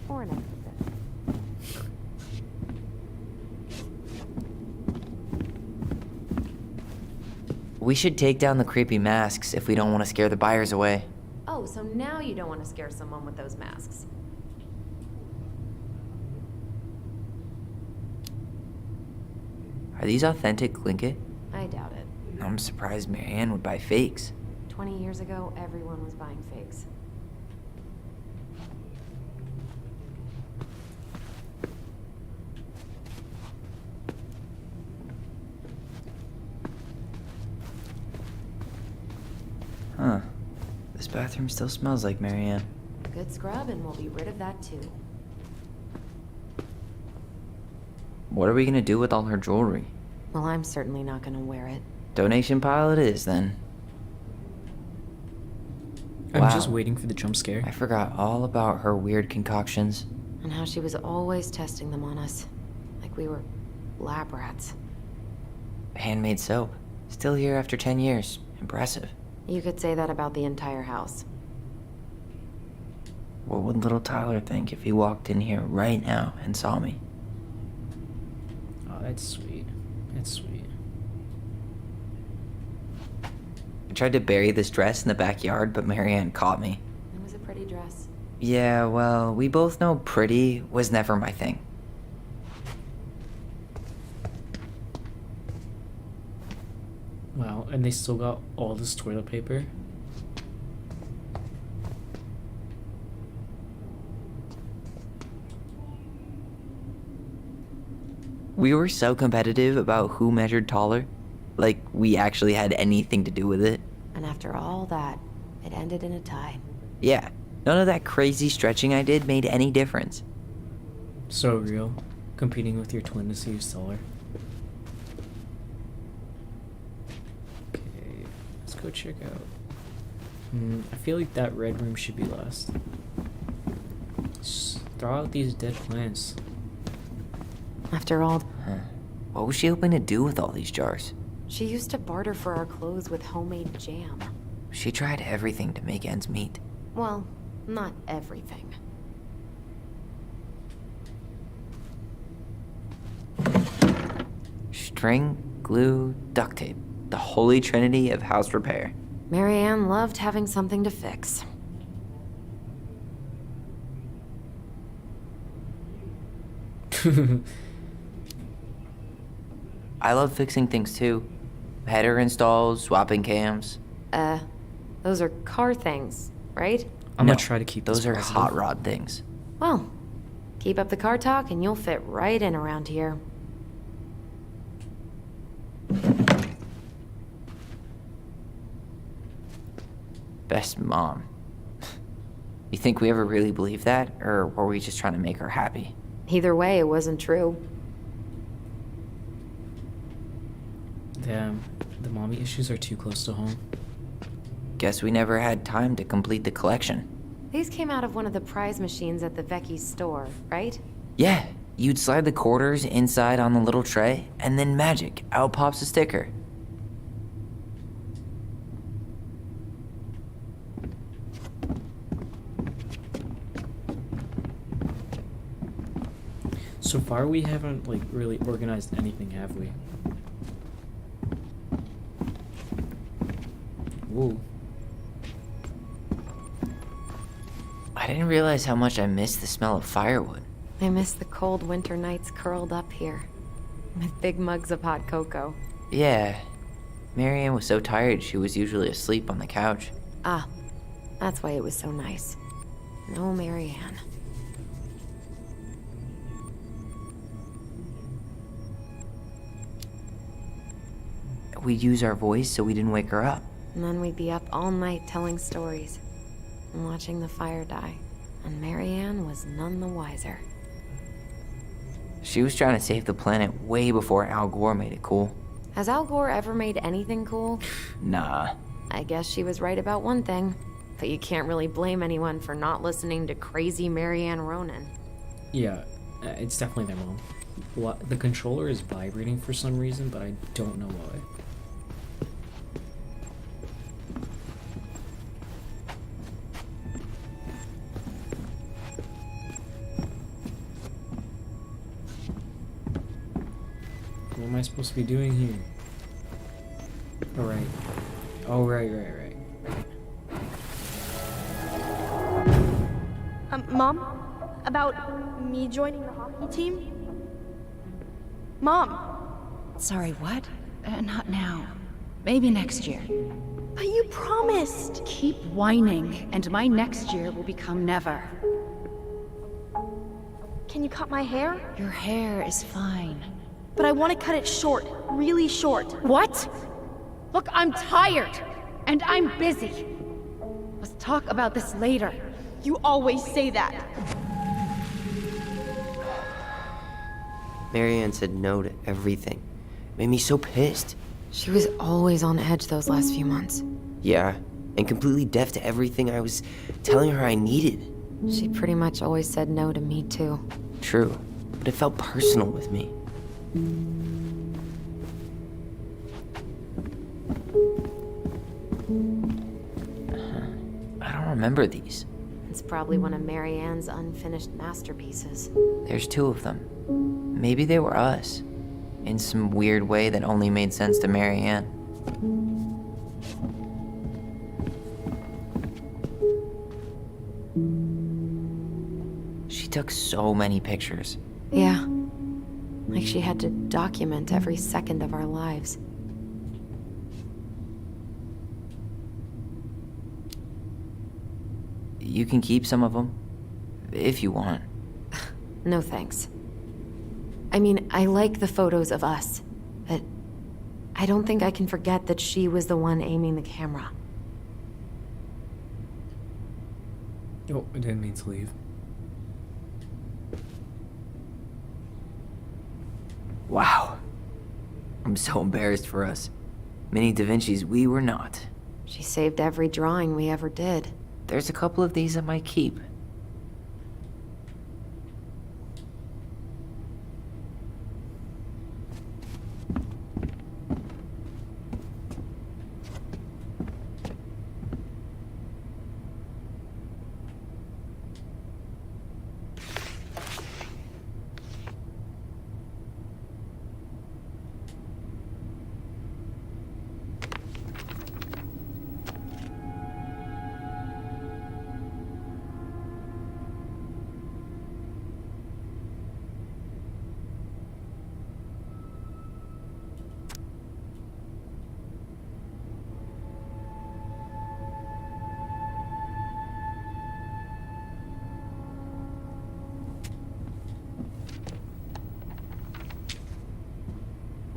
Or an exorcist. We should take down the creepy masks if we don't want to scare the buyers away. Oh, so now you don't want to scare someone with those masks. Are these authentic Tlingit? I doubt it. I'm surprised Marianne would buy fakes. 20 years ago, everyone was buying fakes. Huh. This bathroom still smells like Marianne. Good scrub, and we'll be rid of that too. What are we gonna do with all her jewelry? Well, I'm certainly not gonna wear it. Donation pile it is, then. I'm Wow. just waiting for the jump scare. I forgot all about her weird concoctions. And how she was always testing them on us. Like we were lab rats. Handmade soap. Still here after 10 years. Impressive. You could say that about the entire house. What would little Tyler think if he walked in here right now and saw me? Oh, that's sweet. That's sweet. I tried to bury this dress in the backyard, but Marianne caught me. It was a pretty dress. Yeah, well, we both know pretty was never my thing. Wow, and they still got all this toilet paper. We were so competitive about who measured taller. Like we actually had anything to do with it. And after all that, it ended in a tie. Yeah, none of that crazy stretching I did made any difference. So real. Competing with your twin to see who's taller. Okay, let's go check out. I feel like that red room should be last. Just throw out these dead plants. After all, What was she hoping to do with all these jars? she used to barter for our clothes with homemade jam. She tried everything to make ends meet. Well, not everything. String, glue, duct tape. The holy trinity of house repair. Marianne loved having something to fix. I love fixing things too. Header installs, swapping cams. Those are car things, right? I'm No, gonna try to keep those this are positive. hot rod things. Well, keep up the car talk and you'll fit right in around here. Best mom. You think we ever really believed that? Or were we just trying to make her happy? Either way, it wasn't true. Damn, the mommy issues are too close to home. Guess we never had time to complete the collection. These came out of one of the prize machines at the Vecchi's store, right? Yeah, you'd slide the quarters inside on the little tray, and then magic, out pops a sticker. So far, we haven't like really organized anything, have we? Ooh. I didn't realize how much I missed the smell of firewood. I miss the cold winter nights curled up here, with big mugs of hot cocoa. Yeah, Marianne was so tired she was usually asleep on the couch. Ah, that's why it was so nice. No Marianne. We'd use our voice so we didn't wake her up. And then we'd be up all night telling stories and watching the fire die. And Marianne was none the wiser. She was trying to save the planet way before Al Gore made it cool. Has Al Gore ever made anything cool? Nah. I guess she was right about one thing. But you can't really blame anyone for not listening to crazy Marianne Ronan. Yeah, it's definitely their mom. The controller is vibrating for some reason, but I don't know why. What am I supposed to be doing here? Alright. Oh, right. Mom? About me joining the hockey team? Mom! Sorry, what? Not now. Maybe next year. But you promised! Keep whining, and my next year will become never. Can you cut my hair? Your hair is fine. But I want to cut it short. Really short. What? Look, I'm tired, and I'm busy. Let's talk about this later. You always say that. Marianne said no to everything. Made me so pissed. She was always on edge those last few months. Yeah, and completely deaf to everything I was telling her I needed. She pretty much always said no to me, too. True, but it felt personal with me. I don't remember these. It's probably one of Marianne's unfinished masterpieces. There's two of them. Maybe they were us. In some weird way that only made sense to Marianne. She took so many pictures. Yeah. Like she had to document every second of our lives. You can keep some of them, if you want. No thanks. I mean, I like the photos of us, but I don't think I can forget that she was the one aiming the camera. Oh, I didn't mean to leave. Wow. I'm so embarrassed for us. Many Da Vinci's we were not. She saved every drawing we ever did. There's a couple of these I might keep.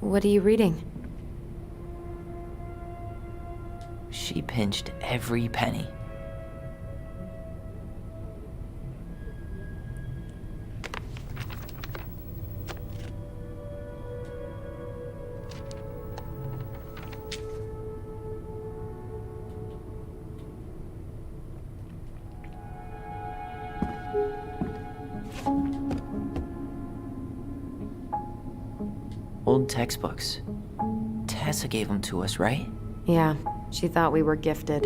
What are you reading? She pinched every penny. Old textbooks. Tessa gave them to us, right? Yeah, she thought we were gifted.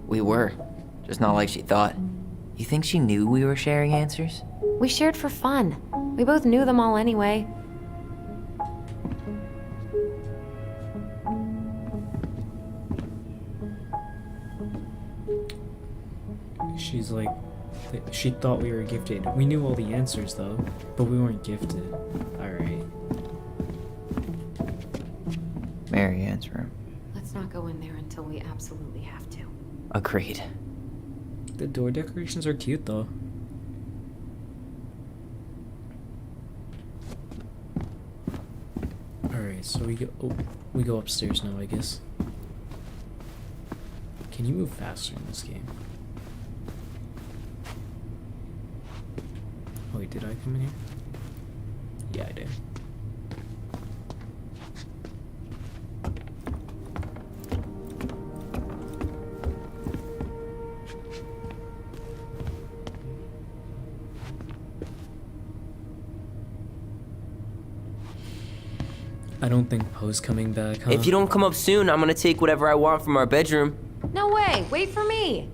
We were. Just not like she thought. You think she knew we were sharing answers? We shared for fun. We both knew them all anyway. She's like, she thought we were gifted. We knew all the answers though, but we weren't gifted. Alright. Mary Ann's room. Let's not go in there until we absolutely have to. Agreed. The door decorations are cute though. Alright, so we go upstairs now, I guess. Can you move faster in this game? Oh wait, did I come in here? Yeah, I did. I don't think Poe's coming back, huh? If you don't come up soon, I'm gonna take whatever I want from our bedroom. No way! Wait for me!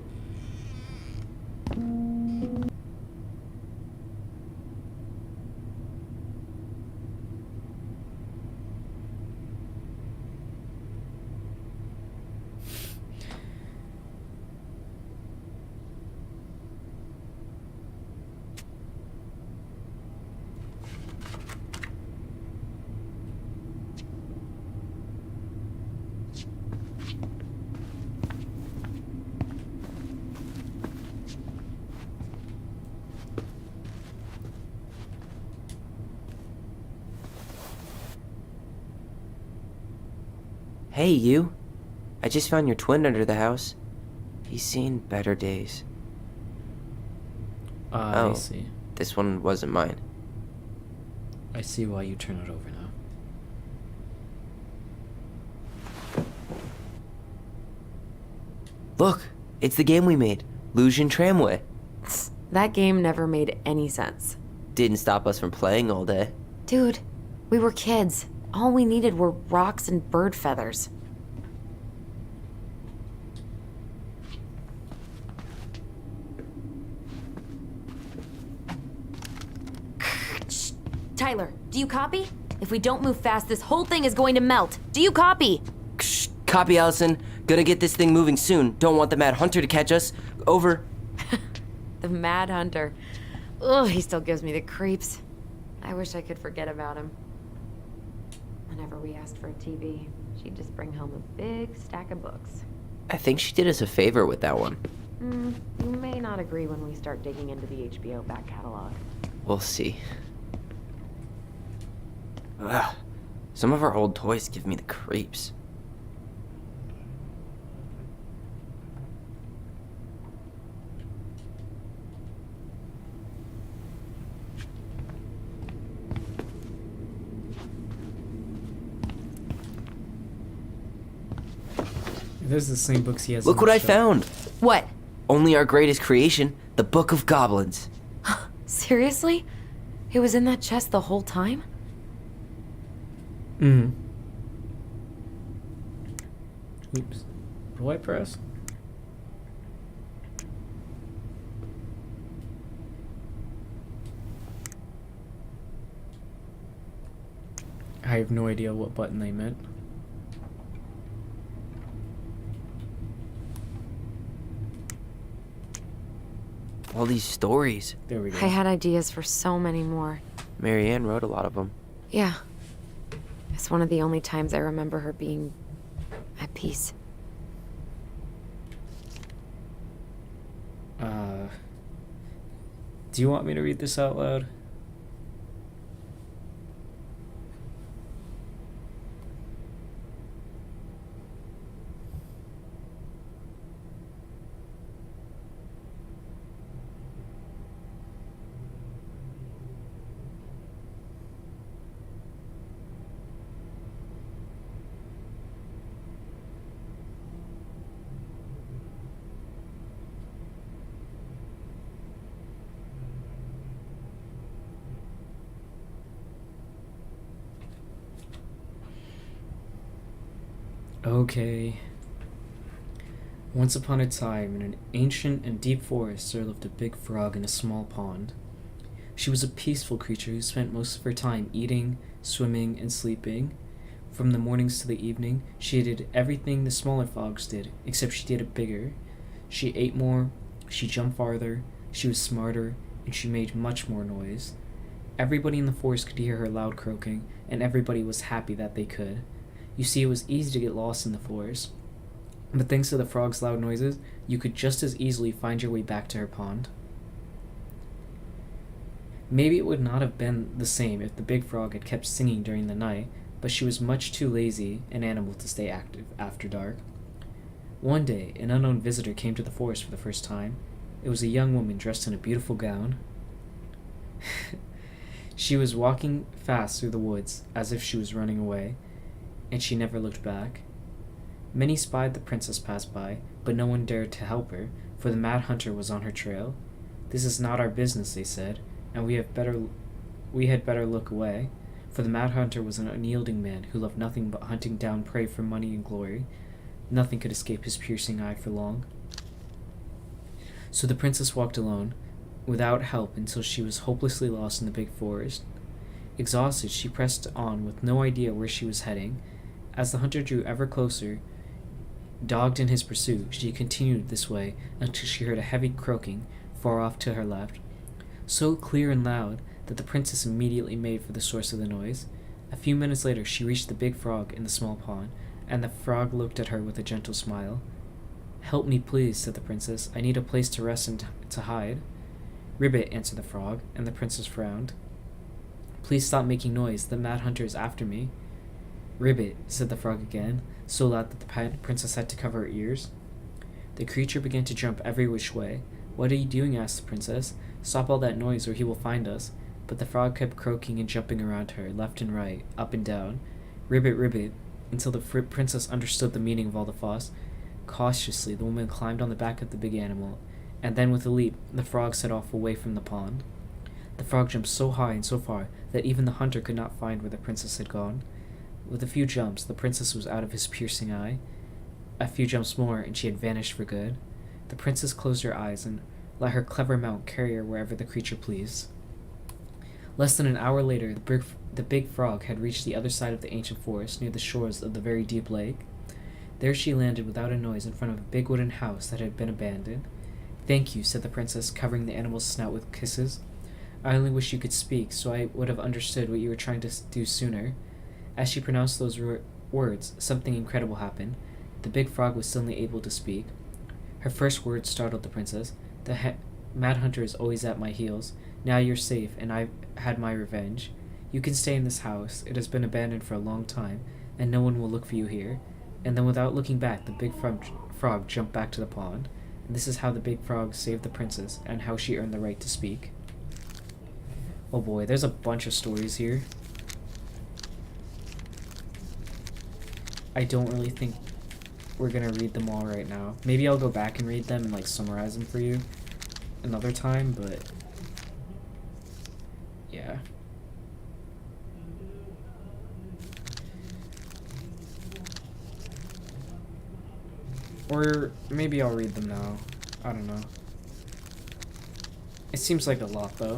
Hey, you. I just found your twin under the house. He's seen better days. I see. This one wasn't mine. I see why you turn it over now. Look, it's the game we made, Lusion Tramway. That game never made any sense. Didn't stop us from playing all day. Dude, we were kids. All we needed were rocks and bird feathers. Tyler, do you copy? If we don't move fast, this whole thing is going to melt. Do you copy? Shh, copy, Allison. Gonna get this thing moving soon. Don't want the Mad Hunter to catch us. Over. The Mad Hunter. Ugh, he still gives me the creeps. I wish I could forget about him. Whenever we asked for a TV, she'd just bring home a big stack of books. I think she did us a favor with that one. You may not agree when we start digging into the HBO back catalog. We'll see. Ugh. Some of our old toys give me the creeps. Those are the same books he has. Look on what the I shelf. found! What? Only our greatest creation, the Book of Goblins. Seriously? It was in that chest the whole time? Mm. Oops. What do I press? I have no idea what button they meant. All these stories. There we go. I had ideas for so many more. Marianne wrote a lot of them. Yeah. It's one of the only times I remember her being at peace. Do you want me to read this out loud? Okay. Once upon a time, in an ancient and deep forest, there lived a big frog in a small pond. She was a peaceful creature who spent most of her time eating, swimming, and sleeping. From the mornings to the evening, she did everything the smaller frogs did, except she did it bigger. She ate more, she jumped farther, she was smarter, and she made much more noise. Everybody in the forest could hear her loud croaking, and everybody was happy that they could. You see, it was easy to get lost in the forest, but thanks to the frog's loud noises, you could just as easily find your way back to her pond. Maybe it would not have been the same if the big frog had kept singing during the night, but she was much too lazy an animal to stay active after dark. One day, an unknown visitor came to the forest for the first time. It was a young woman dressed in a beautiful gown. She was walking fast through the woods, as if she was running away, and she never looked back. Many spied the princess pass by, but no one dared to help her, for the Mad Hunter was on her trail. "This is not our business," they said, and we had better look away, for the Mad Hunter was an unyielding man who loved nothing but hunting down prey for money and glory. Nothing could escape his piercing eye for long. So the princess walked alone, without help, until she was hopelessly lost in the big forest. Exhausted, she pressed on with no idea where she was heading. As the hunter drew ever closer, dogged in his pursuit, she continued this way until she heard a heavy croaking far off to her left, so clear and loud that the princess immediately made for the source of the noise. A few minutes later, she reached the big frog in the small pond, and the frog looked at her with a gentle smile. "Help me, please," said the princess. "I need a place to rest and to hide." "Ribbit," answered the frog, and the princess frowned. "Please stop making noise. The Mad Hunter is after me." "Ribbit," said the frog again, so loud that the princess had to cover her ears. The creature began to jump every which way. "What are you doing?" asked the princess. "Stop all that noise, or he will find us." But the frog kept croaking and jumping around her, left and right, up and down. "Ribbit, ribbit," until the princess understood the meaning of all the fuss. Cautiously, the woman climbed on the back of the big animal, and then with a leap, the frog set off away from the pond. The frog jumped so high and so far that even the hunter could not find where the princess had gone. With a few jumps, the princess was out of his piercing eye. A few jumps more, and she had vanished for good. The princess closed her eyes and let her clever mount carry her wherever the creature pleased. Less than an hour later, the big frog had reached the other side of the ancient forest, near the shores of the very deep lake. There she landed without a noise in front of a big wooden house that had been abandoned. "Thank you," said the princess, covering the animal's snout with kisses. "I only wish you could speak, so I would have understood what you were trying to do sooner." As she pronounced those words, something incredible happened. The big frog was suddenly able to speak. Her first words startled the princess. The Mad Hunter is always at my heels. Now you're safe, and I've had my revenge. You can stay in this house. It has been abandoned for a long time, and no one will look for you here. And then without looking back, the big frog jumped back to the pond. And this is how the big frog saved the princess, and how she earned the right to speak. Oh boy, there's a bunch of stories here. I don't really think we're gonna read them all right now. Maybe I'll go back and read them and like summarize them for you another time, but yeah. Or maybe I'll read them now. I don't know. It seems like a lot though.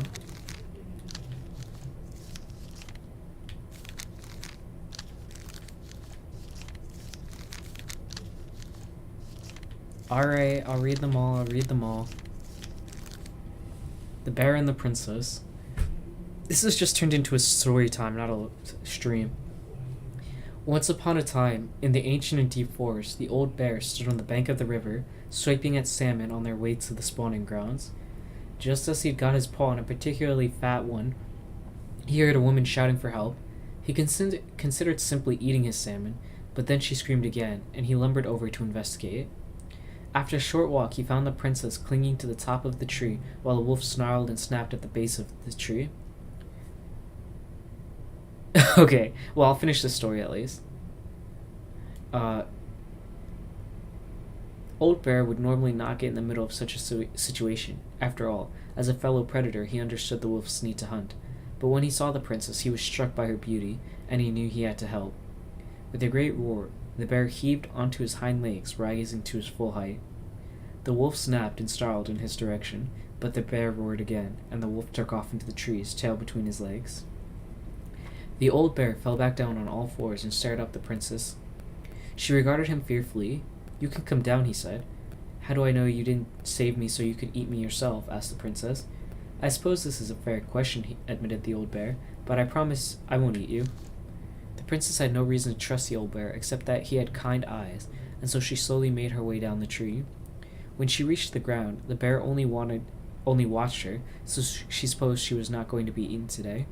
Alright, I'll read them all, The Bear and the Princess. This has just turned into a story time, not a stream. Once upon a time, in the ancient and deep forest, the old bear stood on the bank of the river, swiping at salmon on their way to the spawning grounds. Just as he'd got his paw on a particularly fat one, he heard a woman shouting for help. He considered simply eating his salmon, but then she screamed again, and he lumbered over to investigate. After a short walk, he found the princess clinging to the top of the tree, while a wolf snarled and snapped at the base of the tree. Okay, well, I'll finish this story at least. Old Bear would normally not get in the middle of such a situation. After all, as a fellow predator, he understood the wolf's need to hunt. But when he saw the princess, he was struck by her beauty, and he knew he had to help. With a great roar, the bear heaved onto his hind legs, rising to his full height. The wolf snapped and snarled in his direction, but the bear roared again, and the wolf took off into the trees, tail between his legs. The old bear fell back down on all fours and stared up at the princess. She regarded him fearfully. "You can come down," he said. "How do I know you didn't save me so you could eat me yourself?" asked the princess. "I suppose this is a fair question," admitted the old bear, "but I promise I won't eat you." The princess had no reason to trust the old bear, except that he had kind eyes, and so she slowly made her way down the tree. When she reached the ground, the bear only watched her, so she supposed she was not going to be eaten today.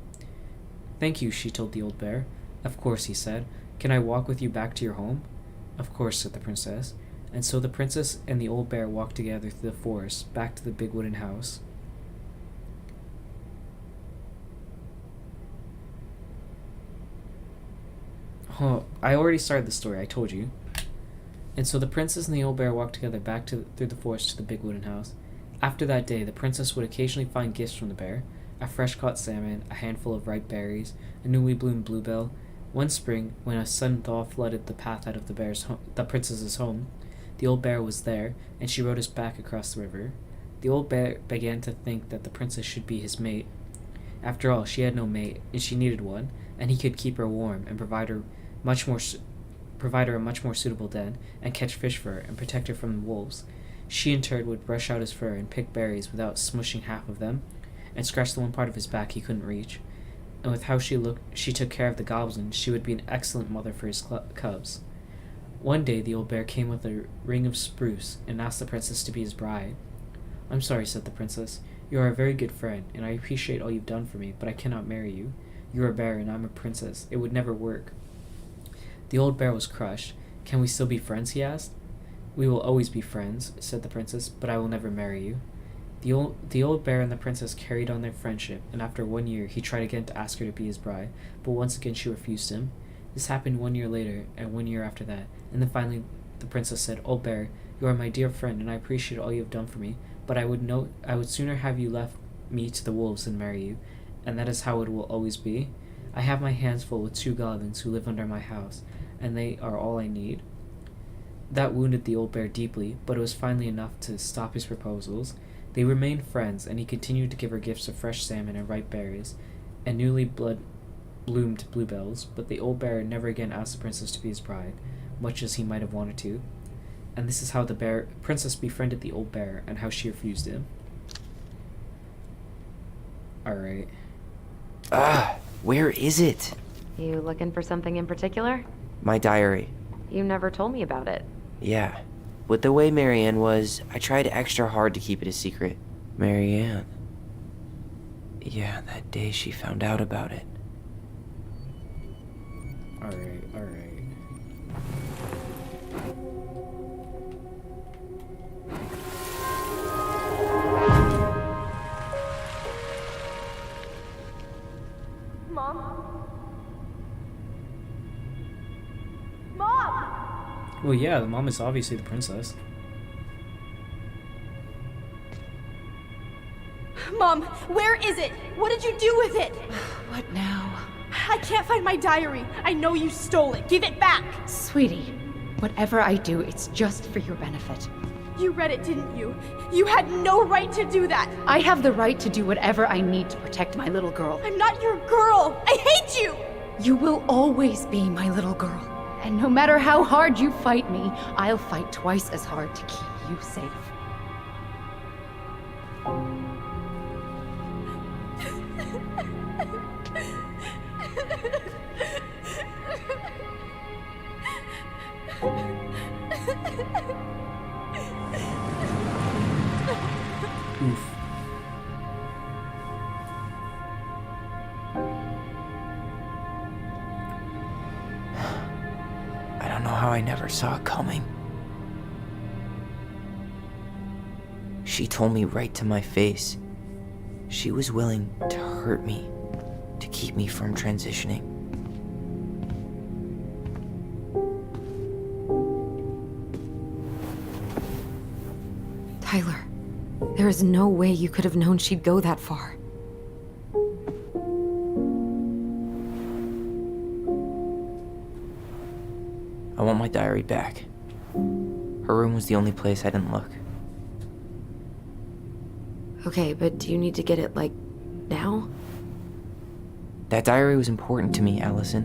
"Thank you," she told the old bear. "Of course," he said. "Can I walk with you back to your home?" "Of course," said the princess. And so the princess and the old bear walked together through the forest, back to the big wooden house. Oh, I already started the story, I told you. And so the princess and the old bear walked together back through the forest to the big wooden house. After that day, the princess would occasionally find gifts from the bear: a fresh-caught salmon, a handful of ripe berries, a newly bloomed bluebell. One spring, when a sudden thaw flooded the path out of the princess's home, the old bear was there, and she rode his back across the river. The old bear began to think that the princess should be his mate. After all, she had no mate, and she needed one, and he could keep her warm and provide her a much more suitable den, and catch fish for her, and protect her from the wolves. She in turn would brush out his fur and pick berries without smushing half of them, and scratch the one part of his back he couldn't reach. And with how she took care of the goblins, she would be an excellent mother for his cubs. One day the old bear came with a ring of spruce, and asked the princess to be his bride. "I'm sorry," said the princess. "You are a very good friend, and I appreciate all you've done for me, but I cannot marry you. You're a bear, and I'm a princess. It would never work." The old bear was crushed. "Can we still be friends?" he asked. "We will always be friends," said the princess, "but I will never marry you." The old bear and the princess carried on their friendship, and after 1 year, he tried again to ask her to be his bride, but once again she refused him. This happened 1 year later, and 1 year after that, and then finally the princess said, "Old bear, you are my dear friend, and I appreciate all you have done for me, but I would sooner have you left me to the wolves than marry you, and that is how it will always be. I have my hands full with 2 goblins who live under my house, and they are all I need." That wounded the old bear deeply, but it was finally enough to stop his proposals. They remained friends, and he continued to give her gifts of fresh salmon and ripe berries, and newly bloomed bluebells, but the old bear never again asked the princess to be his bride, much as he might have wanted to. And this is how the princess befriended the old bear, and how she refused him. Alright. Where is it? You looking for something in particular? My diary. You never told me about it. Yeah. With the way Marianne was, I tried extra hard to keep it a secret. Marianne. Yeah, that day she found out about it. Alright, alright. Mom? Mom! Well, yeah, the mom is obviously the princess. Mom, where is it? What did you do with it? What now? I can't find my diary. I know you stole it. Give it back. Sweetie, whatever I do, it's just for your benefit. You read it, didn't you? You had no right to do that. I have the right to do whatever I need to protect my little girl. I'm not your girl. I hate you. You will always be my little girl. And no matter how hard you fight me, I'll fight twice as hard to keep you safe. Oof. I don't know how I never saw it coming. She told me right to my face. She was willing to hurt me, to keep me from transitioning. Tyler, there is no way you could have known she'd go that far. I want my diary back. Her room was the only place I didn't look. Okay, but do you need to get it, like, now? That diary was important to me, Allison.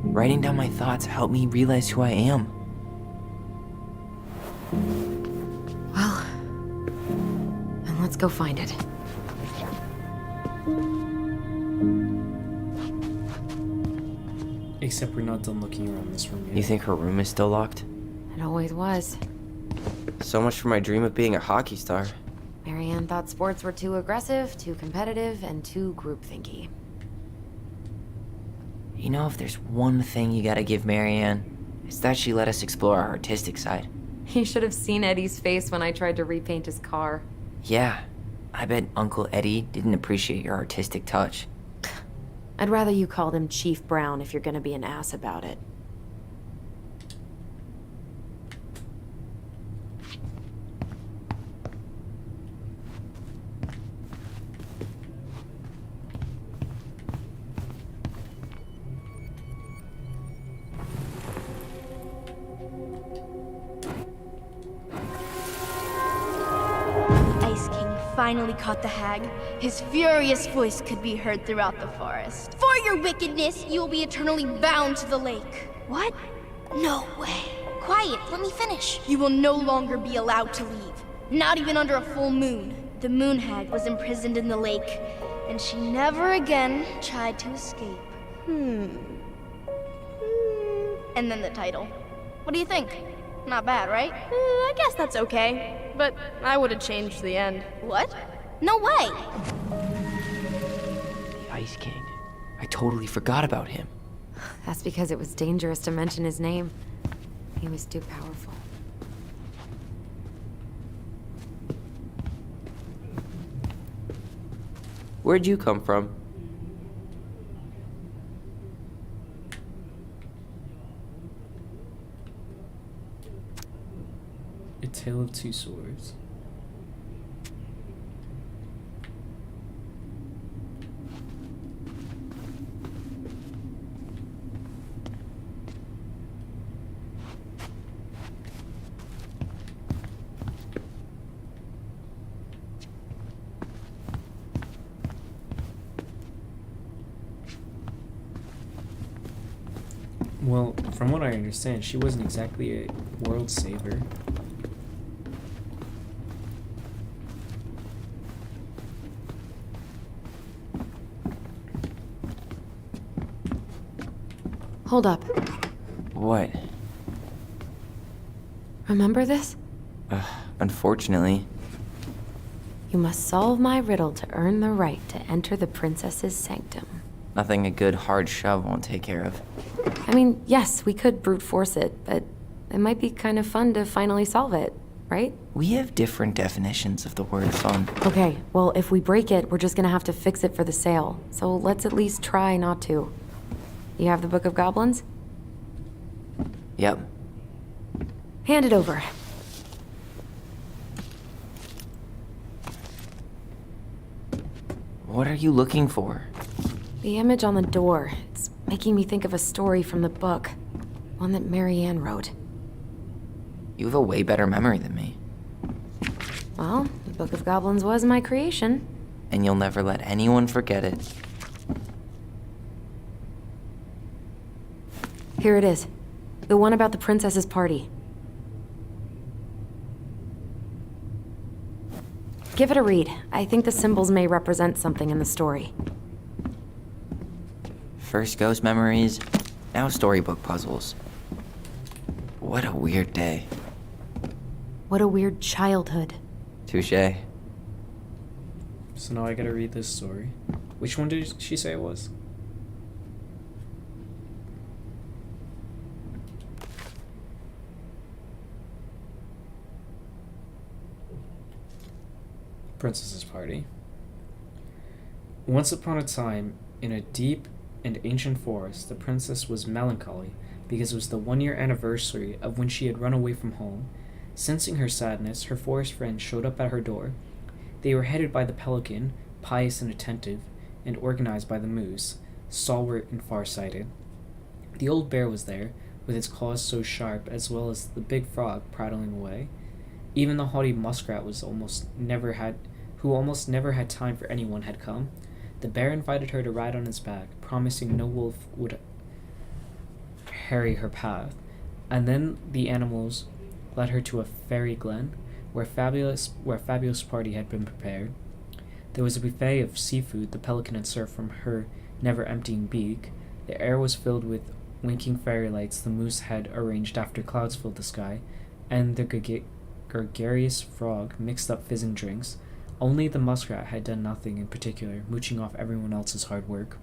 Writing down my thoughts helped me realize who I am. Well, then let's go find it. Except we're not done looking around this room yet. You think her room is still locked? It always was. So much for my dream of being a hockey star. Marianne thought sports were too aggressive, too competitive, and too groupthinky. You know, if there's one thing you gotta give Marianne, it's that she let us explore our artistic side. You should have seen Eddie's face when I tried to repaint his car. Yeah, I bet Uncle Eddie didn't appreciate your artistic touch. I'd rather you called him Chief Brown if you're gonna be an ass about it. Ice King finally caught the hag. His furious voice could be heard throughout the forest. For your wickedness, you will be eternally bound to the lake. What? No way. Quiet, let me finish. You will no longer be allowed to leave. Not even under a full moon. The moon hag was imprisoned in the lake, and she never again tried to escape. And then the title. What do you think? Not bad, right? I guess that's okay. But I would have changed the end. What? No way! The Ice King. I totally forgot about him. That's because it was dangerous to mention his name. He was too powerful. Where'd you come from? A Tale of Two Swords. Well, from what I understand, she wasn't exactly a world saver. Hold up. What? Remember this? Unfortunately. You must solve my riddle to earn the right to enter the princess's sanctum. Nothing a good hard shove won't take care of. I mean, yes, we could brute force it, but it might be kind of fun to finally solve it, right? We have different definitions of the word fun. Okay, well, if we break it, we're just gonna have to fix it for the sale. So let's at least try not to. You have the Book of Goblins? Yep. Hand it over. What are you looking for? The image on the door. It's making me think of a story from the book. One that Marianne wrote. You have a way better memory than me. Well, the Book of Goblins was my creation. And you'll never let anyone forget it. Here it is. The one about the princess's party. Give it a read. I think the symbols may represent something in the story. First ghost memories, now storybook puzzles. What a weird day. What a weird childhood. Touché. So now I gotta read this story. Which one did she say it was? Princess's Party. Once upon a time, in a deep and ancient forest, the princess was melancholy because it was the 1-year anniversary of when she had run away from home. Sensing her sadness, her forest friends showed up at her door. They were headed by the pelican, pious and attentive, and organized by the moose, stalwart and farsighted. The old bear was there, with its claws so sharp, as well as the big frog prattling away. Even the haughty muskrat who almost never had time for anyone, had come. The bear invited her to ride on his back, promising no wolf would harry her path. And then the animals led her to a fairy glen, where a fabulous party had been prepared. There was a buffet of seafood the pelican had served from her never-emptying beak. The air was filled with winking fairy lights the moose had arranged after clouds filled the sky, and the gregarious frog mixed up fizzing drinks. Only the muskrat had done nothing in particular, mooching off everyone else's hard work.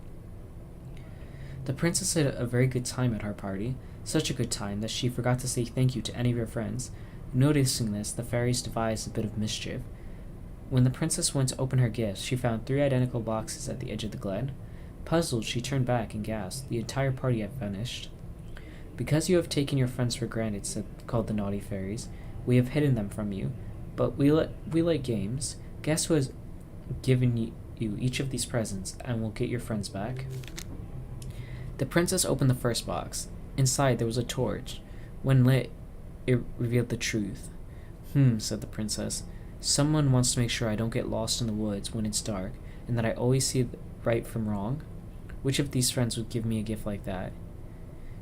The princess had a very good time at her party, such a good time that she forgot to say thank you to any of her friends. Noticing this, the fairies devised a bit of mischief. When the princess went to open her gifts, she found 3 identical boxes at the edge of the glen. Puzzled, she turned back and gasped. The entire party had vanished. "Because you have taken your friends for granted," called the naughty fairies, "we have hidden them from you. But we like games. Guess who has given you each of these presents, and will get your friends back?" The princess opened the first box. Inside there was a torch. When lit, it revealed the truth. Said the princess. "Someone wants to make sure I don't get lost in the woods when it's dark, and that I always see right from wrong. Which of these friends would give me a gift like that?"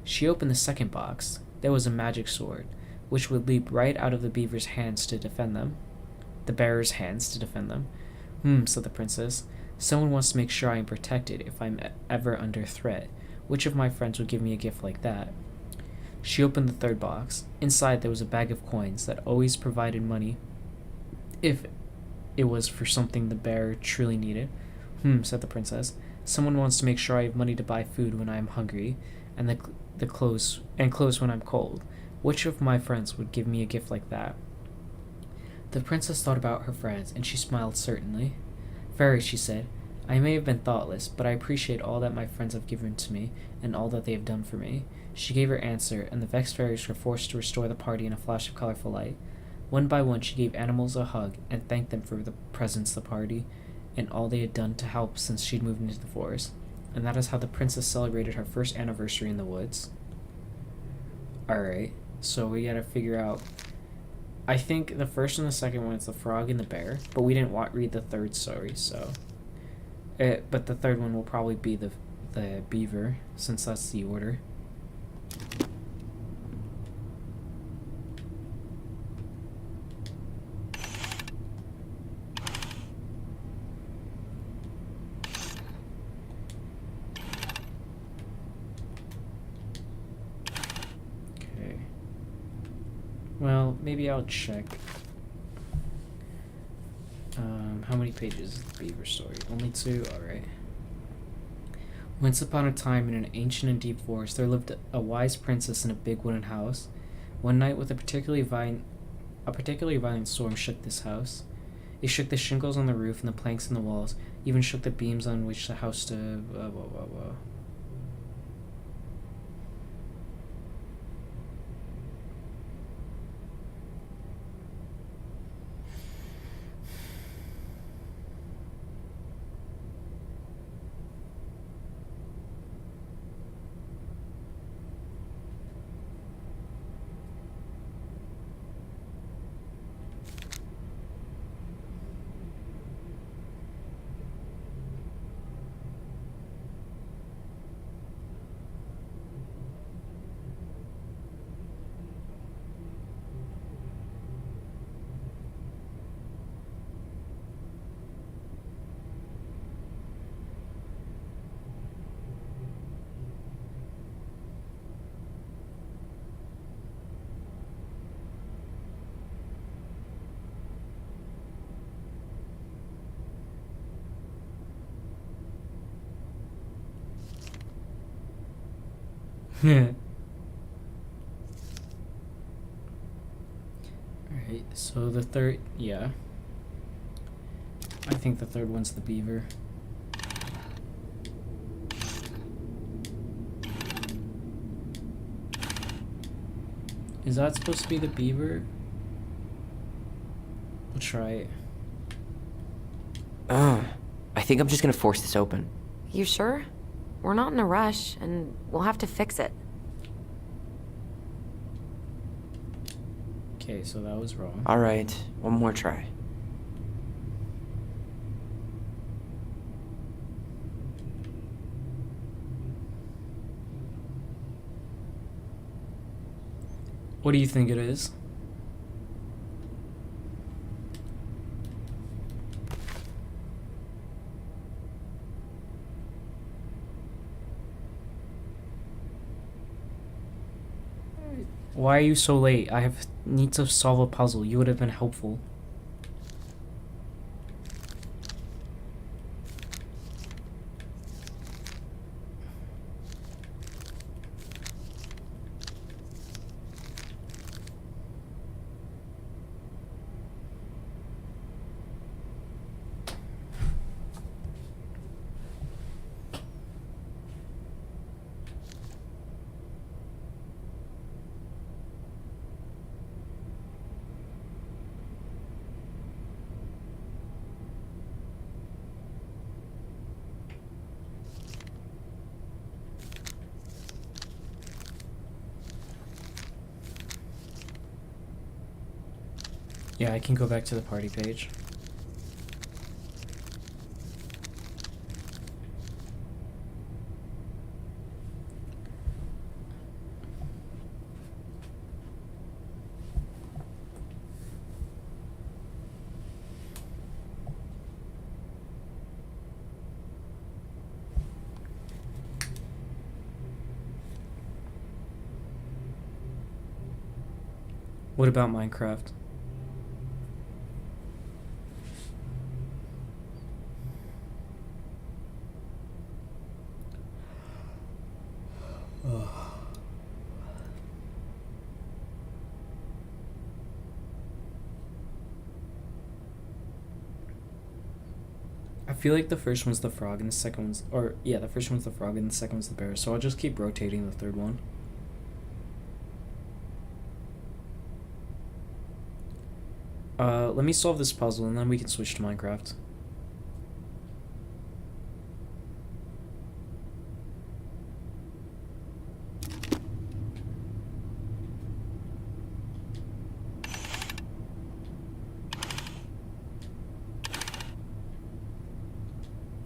She opened the second box. There was a magic sword, which would leap right out of the beaver's hands to defend them. The bearer's hands to defend them. Said the princess. "Someone wants to make sure I am protected if I'm ever under threat. Which of my friends would give me a gift like that?" She opened the third box. Inside there was a bag of coins that always provided money if it was for something the bearer truly needed. Said the princess. "Someone wants to make sure I have money to buy food when I am hungry, and the clothes when I'm cold. Which of my friends would give me a gift like that?" The princess thought about her friends, and she smiled certainly. "Fairy," she said, "I may have been thoughtless, but I appreciate all that my friends have given to me, and all that they have done for me." She gave her answer, and the vexed fairies were forced to restore the party in a flash of colorful light. One by one she gave animals a hug, and thanked them for the presents, the party, and all they had done to help since she'd moved into the forest. And that is how the princess celebrated her first anniversary in the woods. Alright, so we gotta figure out... I think the first and the second one is the frog and the bear, but we didn't read the third story, so... but the third one will probably be the beaver, since that's the order. Okay. Well, Well, maybe I'll check. How many pages is the Beaver story? Only 2? Alright. Once upon a time, in an ancient and deep forest, there lived a wise princess in a big wooden house. One night, with a particularly violent storm shook this house. It shook the shingles on the roof and the planks in the walls, even shook the beams on which the house stood. Alright, so the third, yeah. I think the third one's the beaver. Is that supposed to be the beaver? We'll try it. I think I'm just gonna force this open. You sure? We're not in a rush, and we'll have to fix it. Okay, so that was wrong. Alright, one more try. What do you think it is? Why are you so late? I need to solve a puzzle. You would have been helpful. Yeah, I can go back to the party page. What about Minecraft? I feel like the first one's the frog and the second one's, or yeah, the first one's the frog and the second one's the bear, so I'll just keep rotating the third one. Let me solve this puzzle and then we can switch to Minecraft.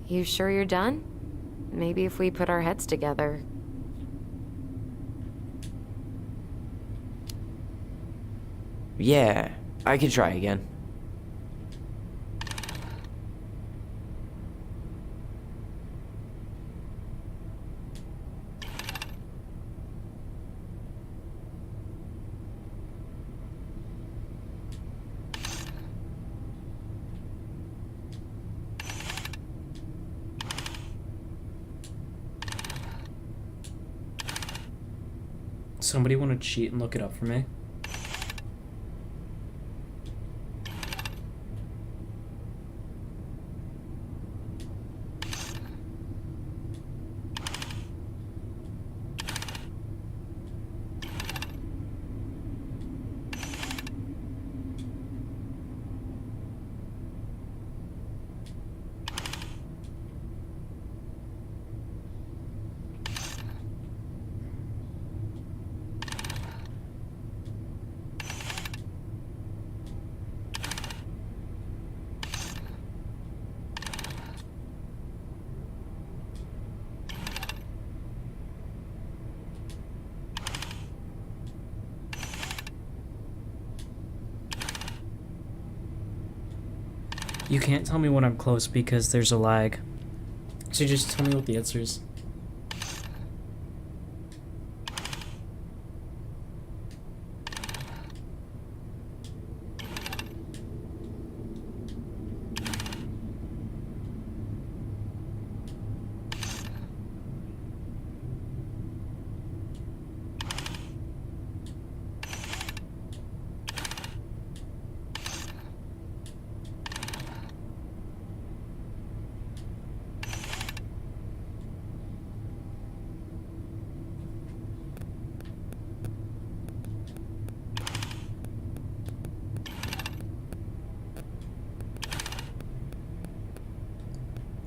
You sure you're done? Maybe if we put our heads together. Yeah, I can try again. Somebody want to cheat and look it up for me? You can't tell me when I'm close because there's a lag. So just tell me what the answer is.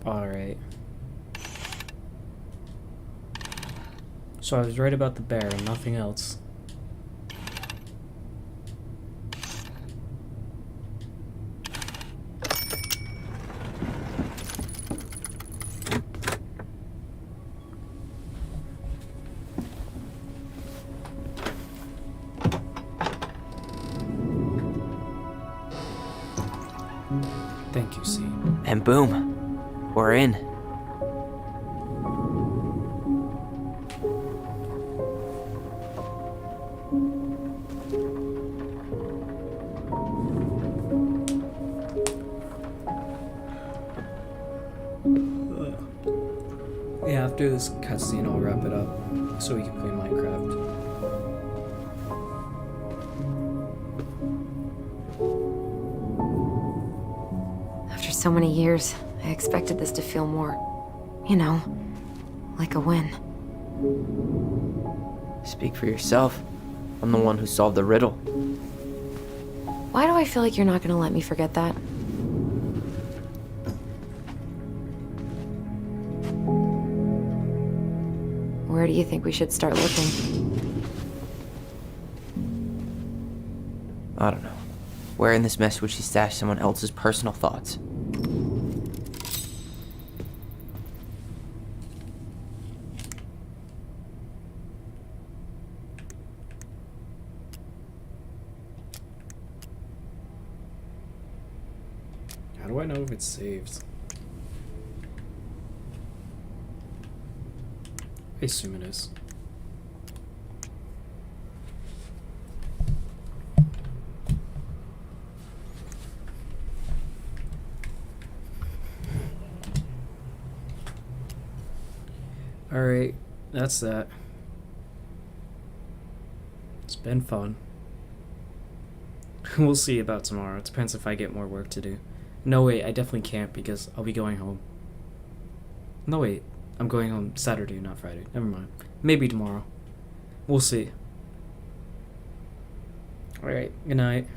Alright. So I was right about the bear and nothing else. Thank you, C. And boom, we're in. Yeah, after this cutscene, I'll wrap it up so we can play Minecraft. After so many years, I expected this to feel more, you know, like a win. Speak for yourself. I'm the one who solved the riddle. Why do I feel like you're not gonna let me forget that? Where do you think we should start looking? I don't know. Where in this mess would she stash someone else's personal thoughts? How do I know if it's saved? I assume it is. Alright, that's that. It's been fun. We'll see about tomorrow. It depends if I get more work to do. No, wait, I definitely can't because I'll be going home. No, wait, I'm going home Saturday, not Friday. Never mind. Maybe tomorrow. We'll see. Alright, good night.